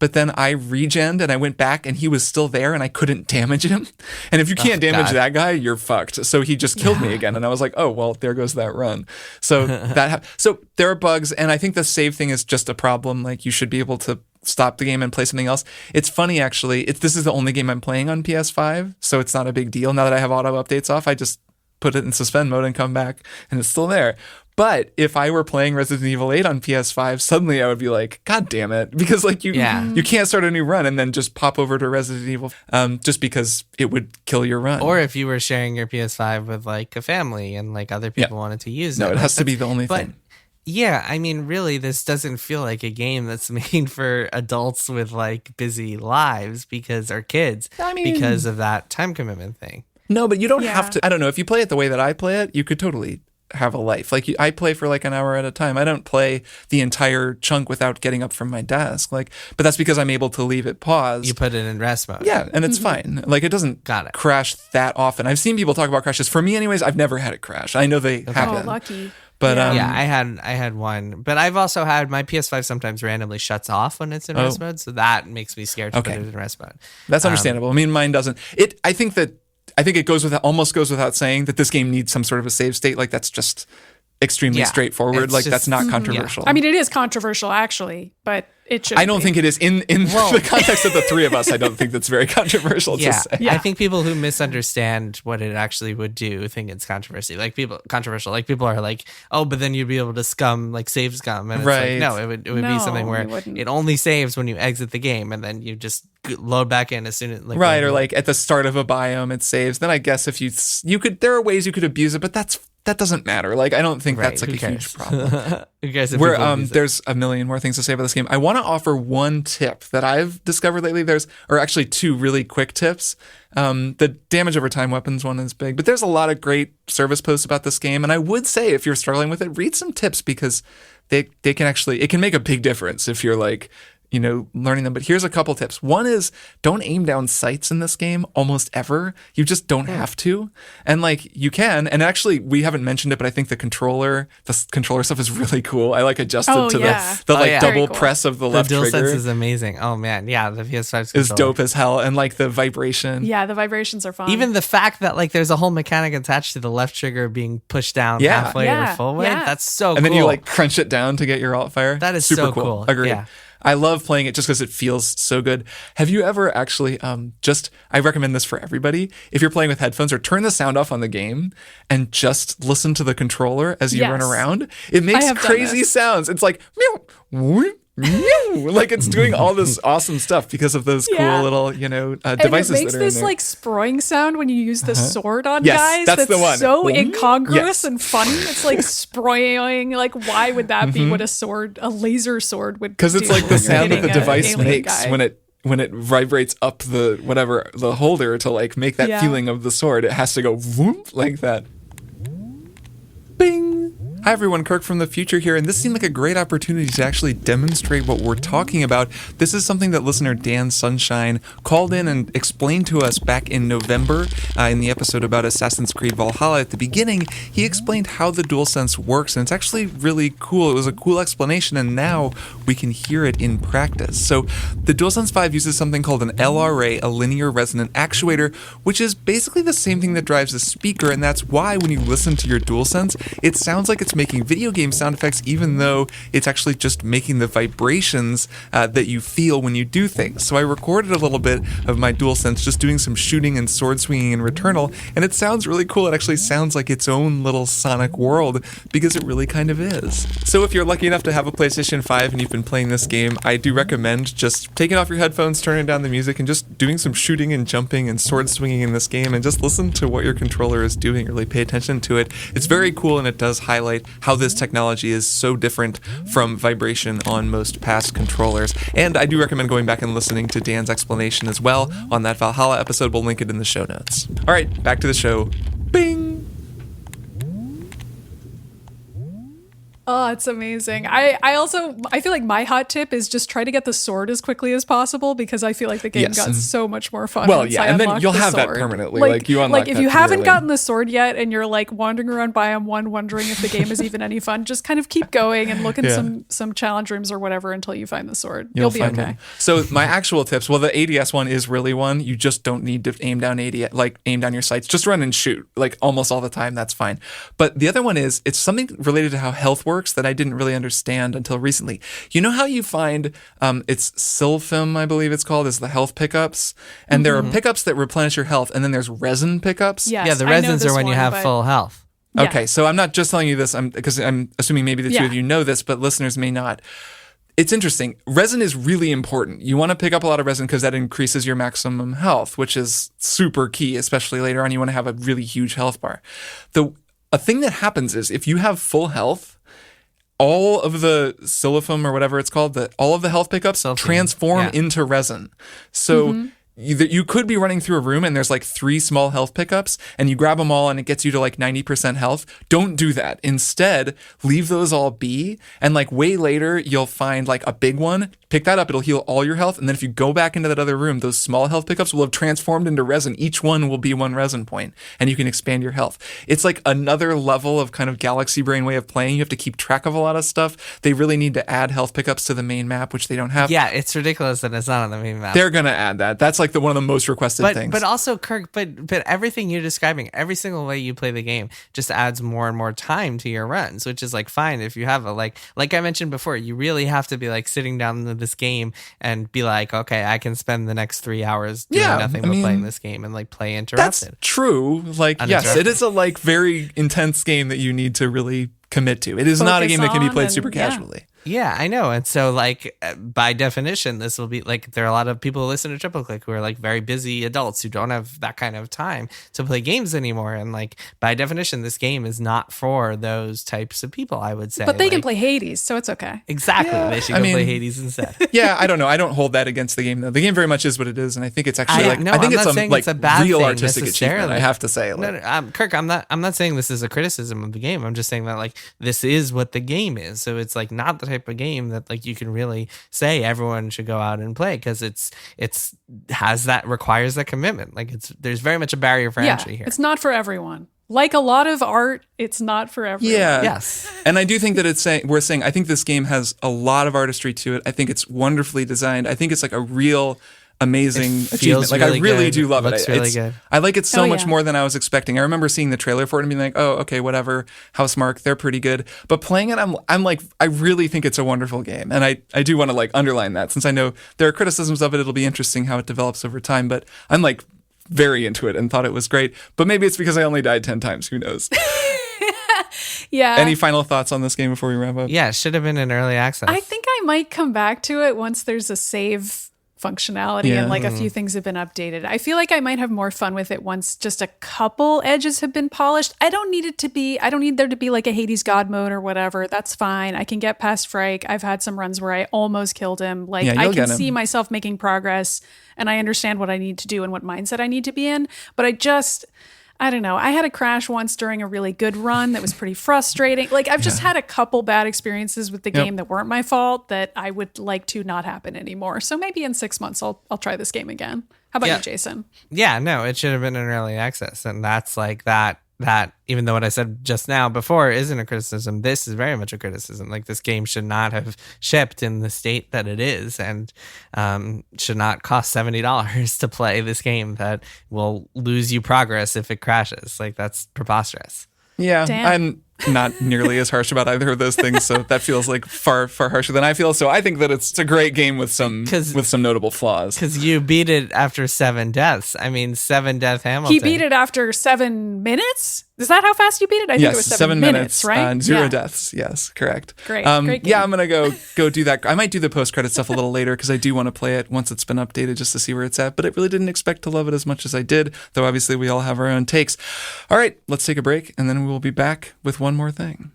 But then I regened and I went back and he was still there and I couldn't damage him. And if you can't damage that guy, you're fucked. So he just killed me again. And I was like, oh, well, there goes that run. So so there are bugs. And I think the save thing is just a problem. Like you should be able to stop the game and play something else. It's funny, actually. This is the only game I'm playing on PS5. So it's not a big deal. Now that I have auto updates off, I just put it in suspend mode and come back and it's still there. But if I were playing Resident Evil 8 on PS5, suddenly I would be like, God damn it. Because like you can't start a new run and then just pop over to Resident Evil just because it would kill your run. Or if you were sharing your PS5 with like a family and like other people wanted to use it. No, it has to be the only thing. Yeah, I mean, really, this doesn't feel like a game that's made for adults with like busy lives because of that time commitment thing. No, but you don't have to. I don't know. If you play it the way that I play it, you could totally have a life. Like I play for like an hour at a time. I don't play the entire chunk without getting up from my desk. Like, but that's because I'm able to leave it paused. You put it in rest mode. Yeah, and it's fine. Like it doesn't crash that often. I've seen people talk about crashes. For me, anyways, I've never had it crash. I know they happen. Oh, lucky. But I had one. But I've also had my PS5 sometimes randomly shuts off when it's in rest mode, so that makes me scared to put it in rest mode. That's understandable. I mean, mine doesn't. I think it almost goes without saying that this game needs some sort of a save state. Like that's just extremely straightforward. Like that's not controversial. I mean, it is controversial actually, but it should. I don't think it is in the context of the three of us. I don't think that's very controversial to say. Yeah. I think people who misunderstand what it actually would do think it's controversial. Like people are like, oh, but then you'd be able to save scum, and it's like, no, it would be something where it only saves when you exit the game, and then you just load back in as soon as or like at the start of a biome it saves. Then I guess if you could, there are ways you could abuse it, but that doesn't matter. Like I don't think that's like a huge problem. There's a million more things to say about this game. I want to offer one tip that I've discovered lately. Or actually two really quick tips. The damage over time weapons one is big, but there's a lot of great service posts about this game. And I would say if you're struggling with it, read some tips because they can actually, it can make a big difference if you're like, learning them. But here's a couple tips. One is don't aim down sights in this game almost ever. You just don't have to. And like you can. And actually, we haven't mentioned it, but I think the controller stuff is really cool. I like adjusted to the double press of the left trigger. The DualSense is amazing. Oh man, yeah, the PS5 is dope as hell. And like the vibration. Yeah, the vibrations are fun. Even the fact that like there's a whole mechanic attached to the left trigger being pushed down halfway or full way. That's so cool. And then you like crunch it down to get your alt fire. That is super so cool. Agreed. Yeah. I love playing it just because it feels so good. Have you ever actually I recommend this for everybody. If you're playing with headphones or turn the sound off on the game and just listen to the controller as you run around. It makes crazy sounds. It's like meow, whoop, meow. Like it's doing all this awesome stuff because of those cool little, devices that are in there. And it makes this like sproing sound when you use the sword on guys. That's the one. So incongruous and funny. It's like sproing. Like why would that be what a laser sword would do? Because it's like the sound that the device makes when it vibrates up the holder to like make that feeling of the sword. It has to go whoop like that. Bing. Hi everyone, Kirk from the future here, and this seemed like a great opportunity to actually demonstrate what we're talking about. This is something that listener Dan Sunshine called in and explained to us back in November in the episode about Assassin's Creed Valhalla. At the beginning, he explained how the DualSense works, and it's actually really cool. It was a cool explanation, and now we can hear it in practice. So the DualSense 5 uses something called an LRA, a linear resonant actuator, which is basically the same thing that drives a speaker, and that's why when you listen to your DualSense, it sounds like it's making video game sound effects, even though it's actually just making the vibrations that you feel when you do things. So I recorded a little bit of my DualSense just doing some shooting and sword swinging in Returnal, and it sounds really cool. It actually sounds like its own little sonic world, because it really kind of is. So if you're lucky enough to have a PlayStation 5 and you've been playing this game, I do recommend just taking off your headphones, turning down the music, and just doing some shooting and jumping and sword swinging in this game, and just listen to what your controller is doing. Really pay attention to it. It's very cool, and it does highlight how this technology is so different from vibration on most past controllers. And I do recommend going back and listening to Dan's explanation as well on that Valhalla episode. We'll link it in the show notes. All right, back to the show. Bing! Oh, it's amazing. I feel like my hot tip is just try to get the sword as quickly as possible, because I feel like the game got so much more fun. Well, once yeah, I and then unlocked you'll the have that sword. permanently. Like you unlock if that you haven't early. gotten the sword yet and you're like wandering around Biome 1 wondering if the game is even any fun, just kind of keep going and look in some challenge rooms or whatever until you find the sword. You'll be okay. One. So my actual tips, well, the ADS one is really one. You just don't need to aim down your sights. Just run and shoot like almost all the time. That's fine. But the other one is, it's something related to how health works that I didn't really understand until recently. You know how you find it's Silphim, I believe it's called, is the health pickups, and there are pickups that replenish your health, and then there's resin pickups. Yes, yeah, the resins are when you have full health. Yeah. Okay, so I'm not just telling you this because I'm assuming maybe the two of you know this, but listeners may not. It's interesting. Resin is really important. You want to pick up a lot of resin because that increases your maximum health, which is super key, especially later on. You want to have a really huge health bar. A thing that happens is if you have full health, all of the Silphim or whatever it's called, all of the health pickups transform into resin. So you could be running through a room and there's like 3 small health pickups and you grab them all and it gets you to like 90% health. Don't do that. Instead, leave those all be, and like way later you'll find like a big one. Pick that up, it'll heal all your health, and then if you go back into that other room, those small health pickups will have transformed into resin. Each one will be 1 resin point, and you can expand your health. It's like another level of kind of galaxy brain way of playing. You have to keep track of a lot of stuff. They really need to add health pickups to the main map, which they don't have. Yeah, it's ridiculous that it's not on the main map. They're gonna add that. That's like one of the most requested things. But also, Kirk, but everything you're describing, every single way you play the game just adds more and more time to your runs, which is like fine if you have a like I mentioned before, you really have to be like sitting down in this game and be like, okay, I can spend the next 3 hours doing nothing but playing this game and like play interrupted. That's true. Like, yes, it is a like very intense game that you need to really commit to. It is not a game that can be played super casually. Yeah, I know. And so, like, by definition, this will be like, there are a lot of people who listen to Triple Click who are like very busy adults who don't have that kind of time to play games anymore. And like, by definition, this game is not for those types of people, I would say. But they can play Hades, so it's okay. Exactly. Yeah, they should go play Hades instead. Yeah, I don't know. I don't hold that against the game, though. The game very much is what it is. And I think it's actually I think it's a bad real artistic achievement, I have to say. No, Kirk, I'm not saying this is a criticism of the game. I'm just saying that like, this is what the game is. So it's like not the type of game that like you can really say everyone should go out and play, because it's requires that commitment. Like there's very much a barrier for entry here. It's not for everyone. Like a lot of art, it's not for everyone. Yeah. Yes. And I do think that I think this game has a lot of artistry to it. I think it's wonderfully designed. I think it's like a real amazing achievement. Like really I really good. do love it. Looks really good. I like it so much more than I was expecting. I remember seeing the trailer for it and being like, oh, okay, whatever. Housemarque, they're pretty good. But playing it, I'm like, I really think it's a wonderful game. And I do want to like underline that, since I know there are criticisms of it. It'll be interesting how it develops over time. But I'm like very into it and thought it was great. But maybe it's because I only died 10 times. Who knows? Yeah. Any final thoughts on this game before we wrap up? Yeah, it should have been in early access. I think I might come back to it once there's a save functionality and like a few things have been updated. I feel like I might have more fun with it once just a couple edges have been polished. I don't need there to be like a Hades God mode or whatever. That's fine. I can get past Frike. I've had some runs where I almost killed him. Like I can see myself making progress, and I understand what I need to do and what mindset I need to be in. But I don't know. I had a crash once during a really good run that was pretty frustrating. Like, I've just had a couple bad experiences with the game that weren't my fault that I would like to not happen anymore. So maybe in 6 months, I'll try this game again. How about you, Jason? Yeah, no, it should have been in early access. And that's like that even though what I said just now before isn't a criticism, this is very much a criticism. Like, this game should not have shipped in the state that it is, and should not cost $70 to play this game that will lose you progress if it crashes. Like, that's preposterous. Yeah, Damn. I'm not nearly as harsh about either of those things, so that feels like far harsher than I feel. So I think that it's a great game with some notable flaws. Because you beat it after 7 deaths. I mean, 7 death Hamilton. He beat it after 7 minutes? Is that how fast you beat it? I think it was 7 minutes, right? 0 deaths. Yes, correct. Great game. Yeah, I'm going to go do that. I might do the post-credit stuff a little later because I do want to play it once it's been updated just to see where it's at. But I really didn't expect to love it as much as I did, though obviously we all have our own takes. All right, let's take a break, and then we will be back with one more thing.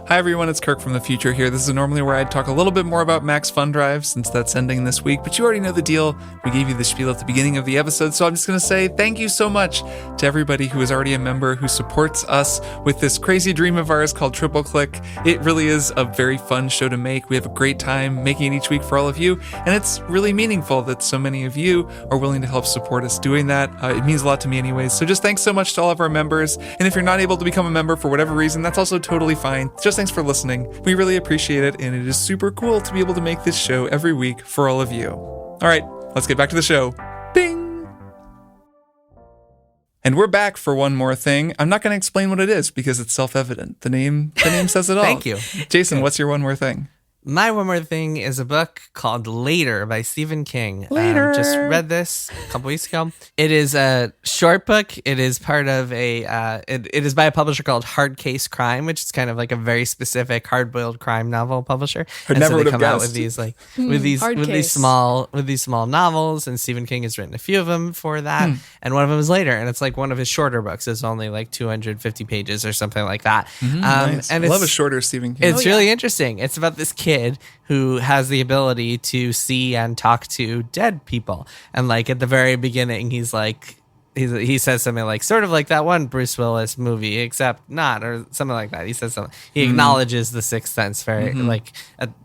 Hi everyone, it's Kirk from the future here. This is normally where I'd talk a little bit more about Max Fun Drive since that's ending this week, but you already know the deal. We gave you the spiel at the beginning of the episode, so I'm just going to say thank you so much to everybody who is already a member who supports us with this crazy dream of ours called Triple Click. It really is a very fun show to make. We have a great time making it each week for all of you, and it's really meaningful that so many of you are willing to help support us doing that. It means a lot to me anyways, so just thanks so much to all of our members, and if you're not able to become a member for whatever reason, that's also totally fine. Just thanks for listening. We really appreciate it, and it is super cool to be able to make this show every week for all of you. All right, let's get back to the show. Bing! And we're back for one more thing. I'm not going to explain what it is because it's self-evident. The name says it all. Thank you. Jason, what's your one more thing? My one more thing is a book called Later by Stephen King. Later. Just read this a couple weeks ago. It is a short book. It is part of it is by a publisher called Hard Case Crime, which is kind of like a very specific hard-boiled crime novel publisher. I never would have come guessed. out with these with these small novels, and Stephen King has written a few of them for that, and one of them is Later, and it's like one of his shorter books. It's only like 250 pages or something like that. Nice. And I love a shorter Stephen King. It's really interesting. It's about this kid who has the ability to see and talk to dead people. And like at the very beginning, he says something like, sort of like that one Bruce Willis movie, except not, or something like that. He says something. He acknowledges the sixth sense very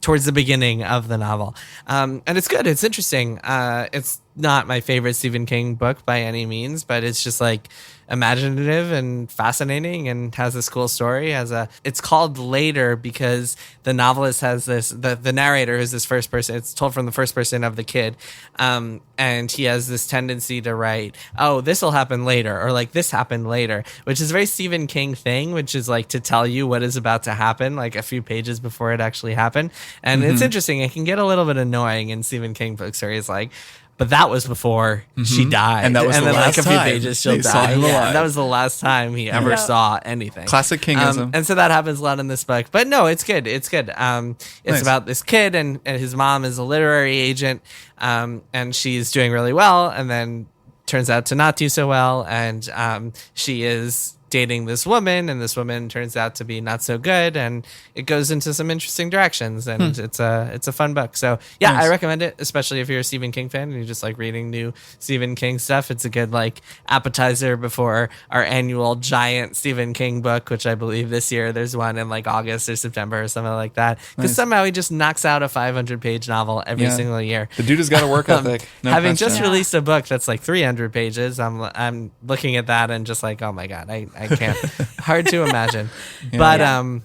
towards the beginning of the novel. And it's good. It's interesting. It's not my favorite Stephen King book by any means, but it's just like imaginative and fascinating and has this cool story. It's called Later because the novelist has this, the narrator is this first person. It's told from the first person of the kid. And he has this tendency to write, oh, this will happen later, or like this happened later, which is a very Stephen King thing, which is like to tell you what is about to happen, like a few pages before it actually happened. And it's interesting. It can get a little bit annoying in Stephen King books where he's like, but that was before she died. And that was the then last like a few time pages she'll they saw die. him Yeah, alive. that was the last time he ever saw anything. Classic Kingism. And so that happens a lot in this book. But no, it's good. It's good. It's about this kid and his mom is a literary agent, and she's doing really well, and then turns out to not do so well, and she is dating this woman, and this woman turns out to be not so good, and it goes into some interesting directions, and it's a fun book. So yeah, nice. I recommend it, especially if you're a Stephen King fan and you just like reading new Stephen King stuff. It's a good like appetizer before our annual giant Stephen King book, which I believe this year there's one in like August or September or something like that, because somehow he just knocks out a 500-page novel every single year. The dude has got a work ethic. Having just released a book that's like 300 pages, I'm looking at that and just like, oh my god, I can't. Hard to imagine. But nice.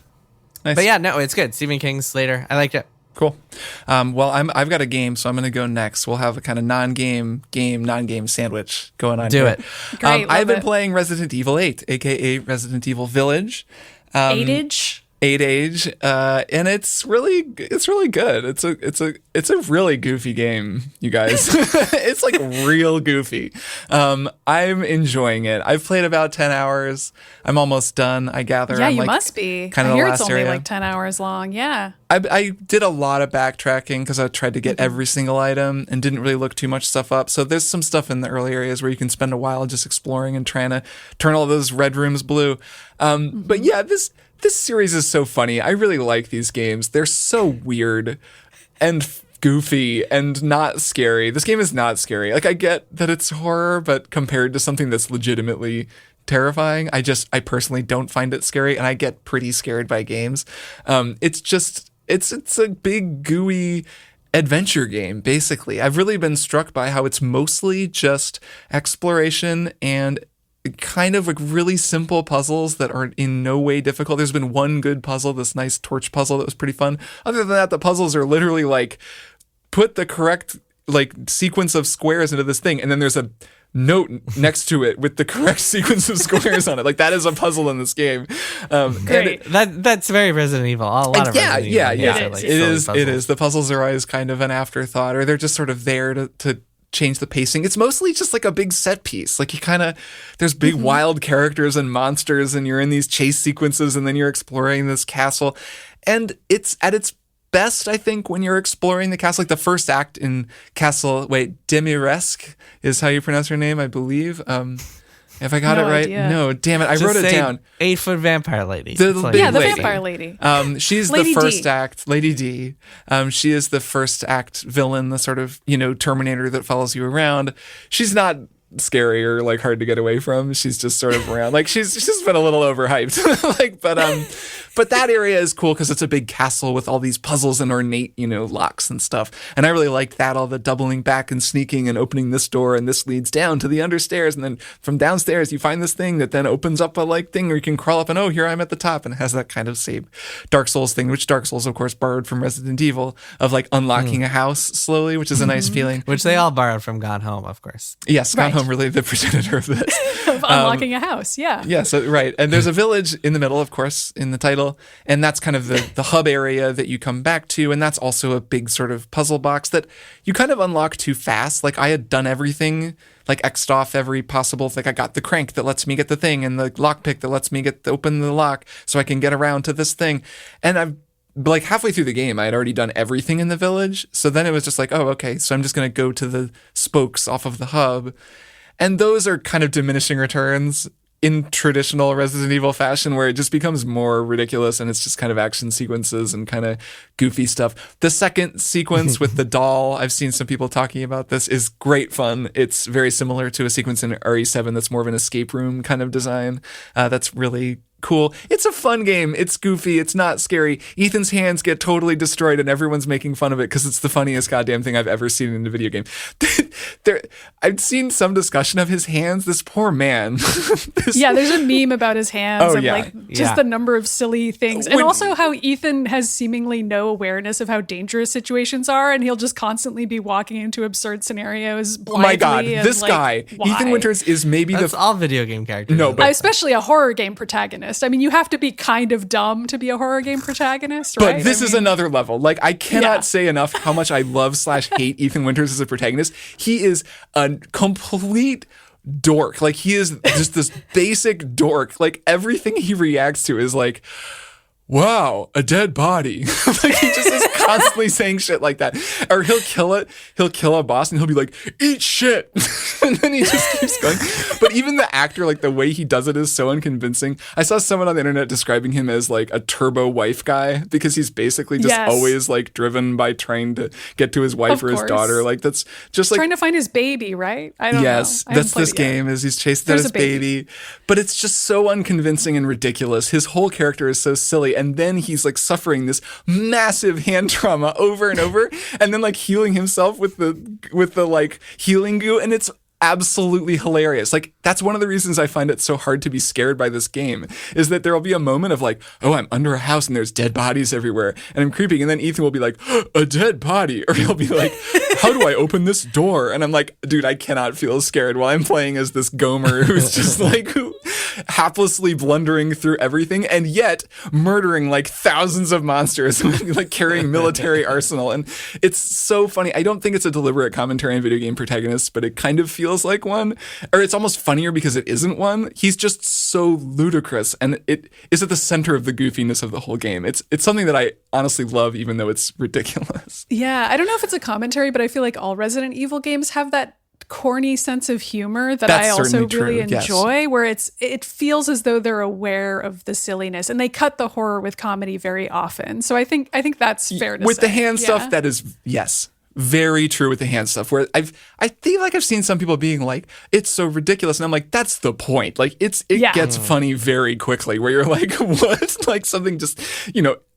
But yeah, no, it's good. Stephen King's Later. I liked it. Cool. Well, I've got a game, so I'm going to go next. We'll have a kind of non-game sandwich going on. Do here. it. Great, I've been playing Resident Evil 8, aka Resident Evil Village. 8-age? 8-age, and it's really good. It's a really goofy game, you guys. It's like real goofy. I'm enjoying it. I've played about 10 hours. I'm almost done, I gather. Yeah, I'm you like, must be. Kind of I hear the it's last only area. like 10 hours long. Yeah. I did a lot of backtracking because I tried to get every single item and didn't really look too much stuff up. So there's some stuff in the early areas where you can spend a while just exploring and trying to turn all those red rooms blue. But yeah, this series is so funny. I really like these games. They're so weird and goofy and not scary. This game is not scary. Like, I get that it's horror, but compared to something that's legitimately terrifying, I personally don't find it scary, and I get pretty scared by games. It's a big gooey adventure game, basically. I've really been struck by how it's mostly just exploration and kind of like really simple puzzles that are in no way difficult. There's been one good puzzle, this nice torch puzzle that was pretty fun. Other than that, the puzzles are literally like, put the correct like sequence of squares into this thing, and then there's a note next to it with the correct sequence of squares on it. Like, that is a puzzle in this game. Great. That's very Resident Evil. A lot of Resident Evil. Yeah. It is. The puzzles are always kind of an afterthought, or they're just sort of there to change the pacing. It's mostly just like a big set piece. Like, there's big wild characters and monsters, and you're in these chase sequences, and then you're exploring this castle. And it's at its best, I think, when you're exploring the castle. Like, the first act in Castle, Demiresque is how you pronounce her name, I believe. If I got it right? Idea. No, damn it. I wrote it down. 8-foot vampire lady. The vampire lady. She's Lady the first D. act, Lady D. She is the first act villain, the sort of, Terminator that follows you around. She's not scary or like hard to get away from. She's just sort of around. Like, she's just been a little overhyped. But that area is cool because it's a big castle with all these puzzles and ornate, locks and stuff. And I really liked that, all the doubling back and sneaking and opening this door, and this leads down to the understairs, and then from downstairs you find this thing that then opens up a thing where you can crawl up and, oh, here I'm at the top, and it has that kind of same Dark Souls thing, which Dark Souls of course borrowed from Resident Evil, of like unlocking a house slowly, which is a nice feeling. Which they all borrowed from Gone Home, of course. Yes, Gone Home really the progenitor of this. Of unlocking a house, yeah. Yeah, so right. And there's a village in the middle, of course, in the title. And that's kind of the hub area that you come back to. And that's also a big sort of puzzle box that you kind of unlock too fast. Like, I had done everything, like X'd off every possible, like I got the crank that lets me get the thing and the lockpick that lets me open the lock so I can get around to this thing. And I've like halfway through the game, I had already done everything in the village. So then it was just like, oh, okay, so I'm just going to go to the spokes off of the hub. And those are kind of diminishing returns in traditional Resident Evil fashion, where it just becomes more ridiculous and it's just kind of action sequences and kind of goofy stuff. The second sequence with the doll, I've seen some people talking about this, is great fun. It's very similar to a sequence in RE7 that's more of an escape room kind of design. That's really cool. It's a fun game. It's goofy. It's not scary. Ethan's hands get totally destroyed and everyone's making fun of it because it's the funniest goddamn thing I've ever seen in a video game. I've seen some discussion of his hands. This poor man. There's a meme about his hands the number of silly things. And also how Ethan has seemingly no awareness of how dangerous situations are, and he'll just constantly be walking into absurd scenarios blindly. Oh my God, this guy, why? Ethan Winters, is maybe That's all video game characters. No, but especially a horror game protagonist. I mean, you have to be kind of dumb to be a horror game protagonist, right? But this is another level. Like, I cannot say enough how much I love/hate Ethan Winters as a protagonist. He is a complete dork. Like, he is just this basic dork. Like, everything he reacts to is like, wow, a dead body. Like, he just is constantly saying shit like that. Or he'll kill a boss and he'll be like, eat shit. And then he just keeps going. But even the actor, like, the way he does it is so unconvincing. I saw someone on the internet describing him as like a turbo wife guy, because he's basically just always like driven by trying to get to his wife or his daughter. Like, that's just like trying to find his baby, right? I don't know. Yes, that's this game, is he's chasing down his baby. But it's just so unconvincing and ridiculous. His whole character is so silly. And then he's like suffering this massive hand trauma over and over, and then like healing himself with the like healing goo, and it's absolutely hilarious. Like, that's one of the reasons I find it so hard to be scared by this game, is that there will be a moment of like, oh, I'm under a house and there's dead bodies everywhere and I'm creeping, and then Ethan will be like, a dead body, or he'll be like, how do I open this door? And I'm like, dude, I cannot feel scared while I'm playing as this Gomer who's just like haplessly blundering through everything and yet murdering like thousands of monsters, like carrying military arsenal. And it's so funny. I don't think it's a deliberate commentary on video game protagonists, but it kind of feels like one, or it's almost funnier because it isn't one. He's just so ludicrous, and it is at the center of the goofiness of the whole game. It's something that I honestly love, even though it's ridiculous. Yeah, I don't know if it's a commentary, but I feel like all Resident Evil games have that corny sense of humor that That's I also certainly true, really yes. enjoy, where it feels as though they're aware of the silliness, and they cut the horror with comedy very often. So I think that's fair to say. With the hand stuff, that is, yes, very true with the hand stuff. Where I feel like I've seen some people being like, it's so ridiculous, and I'm like, that's the point. Like it gets funny very quickly. Where you're like, what? Like something just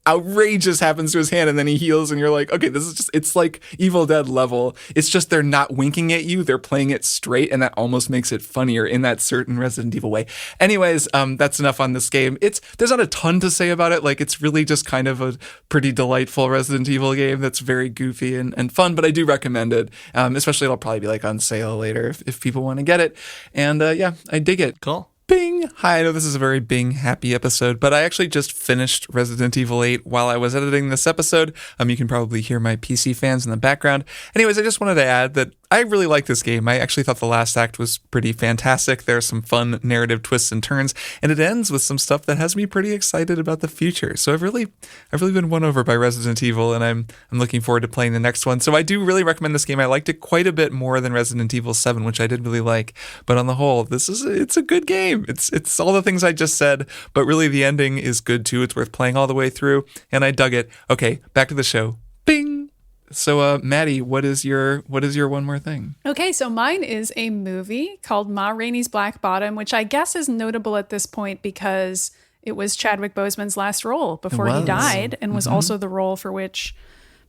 outrageous happens to his hand and then he heals and you're like, okay, this is just, it's like Evil Dead level. It's just they're not winking at you, they're playing it straight, and that almost makes it funnier in that certain Resident Evil way. Anyways, that's enough on this game. There's not a ton to say about it. Like it's really just kind of a pretty delightful Resident Evil game that's very goofy and fun, but I do recommend it. Especially it'll probably be like on sale later if people want to get it. And yeah, I dig it. Cool. Bing! Hi, I know this is a very Bing happy episode, but I actually just finished Resident Evil 8 while I was editing this episode. You can probably hear my PC fans in the background. Anyways, I just wanted to add that I really like this game. I actually thought the last act was pretty fantastic. There are some fun narrative twists and turns, and it ends with some stuff that has me pretty excited about the future. So I've really been won over by Resident Evil, and I'm looking forward to playing the next one. So I do really recommend this game. I liked it quite a bit more than Resident Evil 7, which I did really like. But on the whole, it's a good game. It's all the things I just said, but really the ending is good too. It's worth playing all the way through, and I dug it. Okay, back to the show. Bing! So, Maddy, what is your one more thing? Okay, so mine is a movie called Ma Rainey's Black Bottom, which I guess is notable at this point because it was Chadwick Boseman's last role before he died, and was also the role for which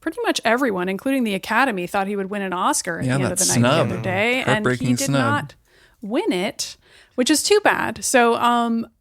pretty much everyone, including the Academy, thought he would win an Oscar at the end of the night the other day, and he did not win it, which is too bad. So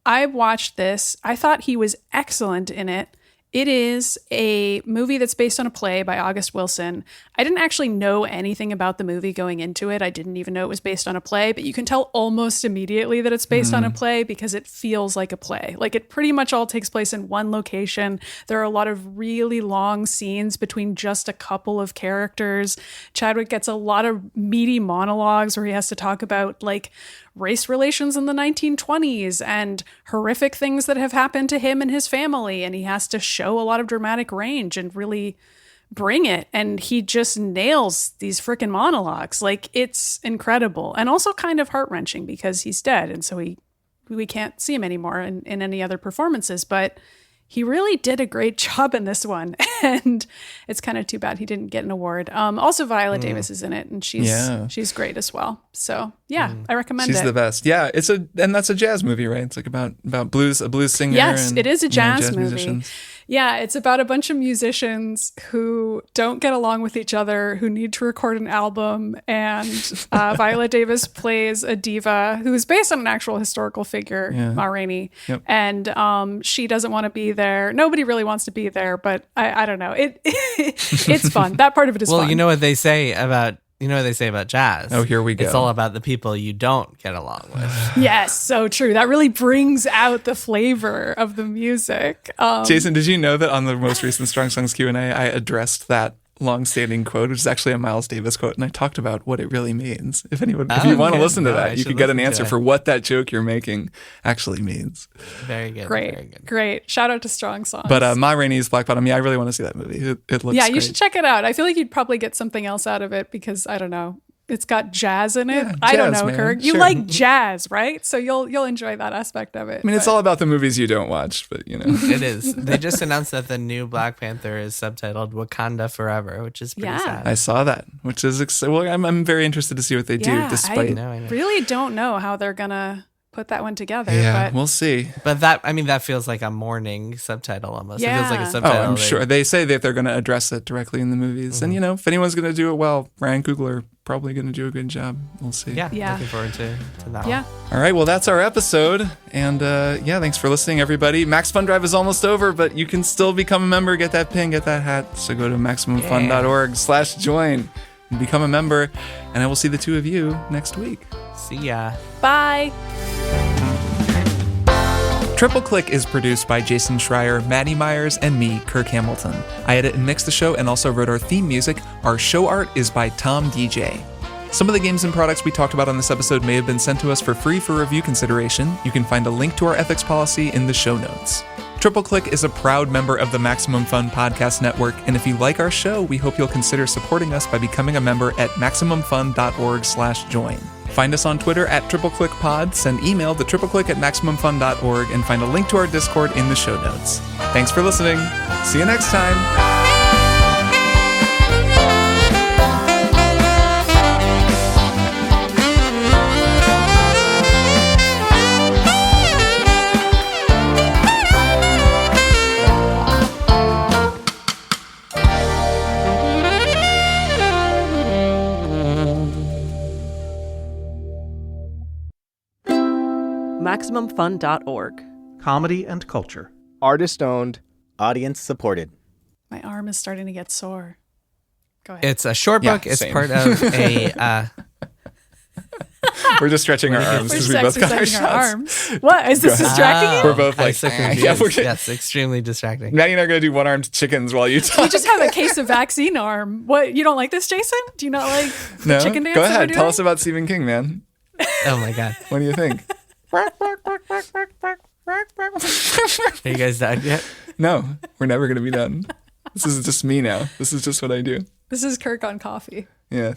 I watched this. I thought he was excellent in it. It is a movie that's based on a play by August Wilson. I didn't actually know anything about the movie going into it. I didn't even know it was based on a play, but you can tell almost immediately that it's based on a play because it feels like a play. Like it pretty much all takes place in one location. There are a lot of really long scenes between just a couple of characters. Chadwick gets a lot of meaty monologues where he has to talk about like race relations in the 1920s and horrific things that have happened to him and his family. And he has to show a lot of dramatic range and really bring it. And he just nails these freaking monologues. Like it's incredible and also kind of heart-wrenching because he's dead. And so we can't see him anymore in any other performances, but he really did a great job in this one. And it's kind of too bad he didn't get an award. Also Viola Davis is in it and she's great as well. So yeah, I recommend it. She's the best. Yeah. And that's a jazz movie, right? It's like about a blues singer. Yes, it is a jazz movie. Musicians. Yeah, it's about a bunch of musicians who don't get along with each other, who need to record an album, and Viola Davis plays a diva who is based on an actual historical figure, Ma Rainey, and she doesn't want to be there. Nobody really wants to be there, but I don't know. It's fun. That part of it is fun. Well, you know what they say about jazz. Oh, here we go. It's all about the people you don't get along with. Yes, so true. That really brings out the flavor of the music. Jason, did you know that on the most recent Strong Songs Q&A, I addressed that long-standing quote, which is actually a Miles Davis quote, and I talked about what it really means. If you want to listen to that, you could get an answer for what that joke you're making actually means. Very good. Great. Shout out to Strong Songs. But Ma Rainey's Black Bottom, I really want to see that movie. It looks great. You should check it out. I feel like you'd probably get something else out of it because, I don't know, it's got jazz in it. Yeah, I don't know, man. Kirk. You like jazz, right? So you'll enjoy that aspect of it. I mean, it's all about the movies you don't watch, but you know. It is. They just announced that the new Black Panther is subtitled Wakanda Forever, which is pretty sad. I saw that, which is I'm very interested to see what they do, despite. I really don't know how they're gonna put that one together. Yeah, but we'll see. But that feels like a mourning subtitle almost. Yeah. It feels like a subtitle. Oh, I'm sure. They say that they're going to address it directly in the movies. And, if anyone's going to do it well, Ryan Coogler probably going to do a good job. We'll see. Yeah. Looking forward to that one. All right. Well, that's our episode. And, thanks for listening, everybody. Max Fun Drive is almost over, but you can still become a member, get that pin, get that hat. So go to MaximumFun.org/join and become a member. And I will see the two of you next week. See ya. Bye. Triple Click is produced by Jason Schreier, Maddy Myers, and me, Kirk Hamilton. I edit and mix the show and also wrote our theme music. Our show art is by Tom DJ. Some of the games and products we talked about on this episode may have been sent to us for free for review consideration. You can find a link to our ethics policy in the show notes. Triple Click is a proud member of the Maximum Fun Podcast Network, and if you like our show, we hope you'll consider supporting us by becoming a member at MaximumFun.org/join. Find us on Twitter at TripleClickPod, send email to tripleclick@MaximumFun.org, and find a link to our Discord in the show notes. Thanks for listening. See you next time. MaximumFun.org. Comedy and culture. Artist owned. Audience supported. My arm is starting to get sore. Go ahead. It's a short book. It's same. part of a... We're just stretching our arms We're because just we both got our exercising our shots. arms. What? Is this distracting you? We're both I'm like, so confused. yeah, we're good. Yes, extremely distracting. Maddie and I are going to do one-armed chickens while you talk. We just have a case of vaccine arm. What? You don't like this, Jason? Do you not like No? chicken dance? Go that we're ahead. Tell doing? us about Stephen King, man. Oh my God. What do you think? Are you guys done yet? No, we're never going to be done. This is just me now. This is just what I do. This is Kirk on coffee. Yeah.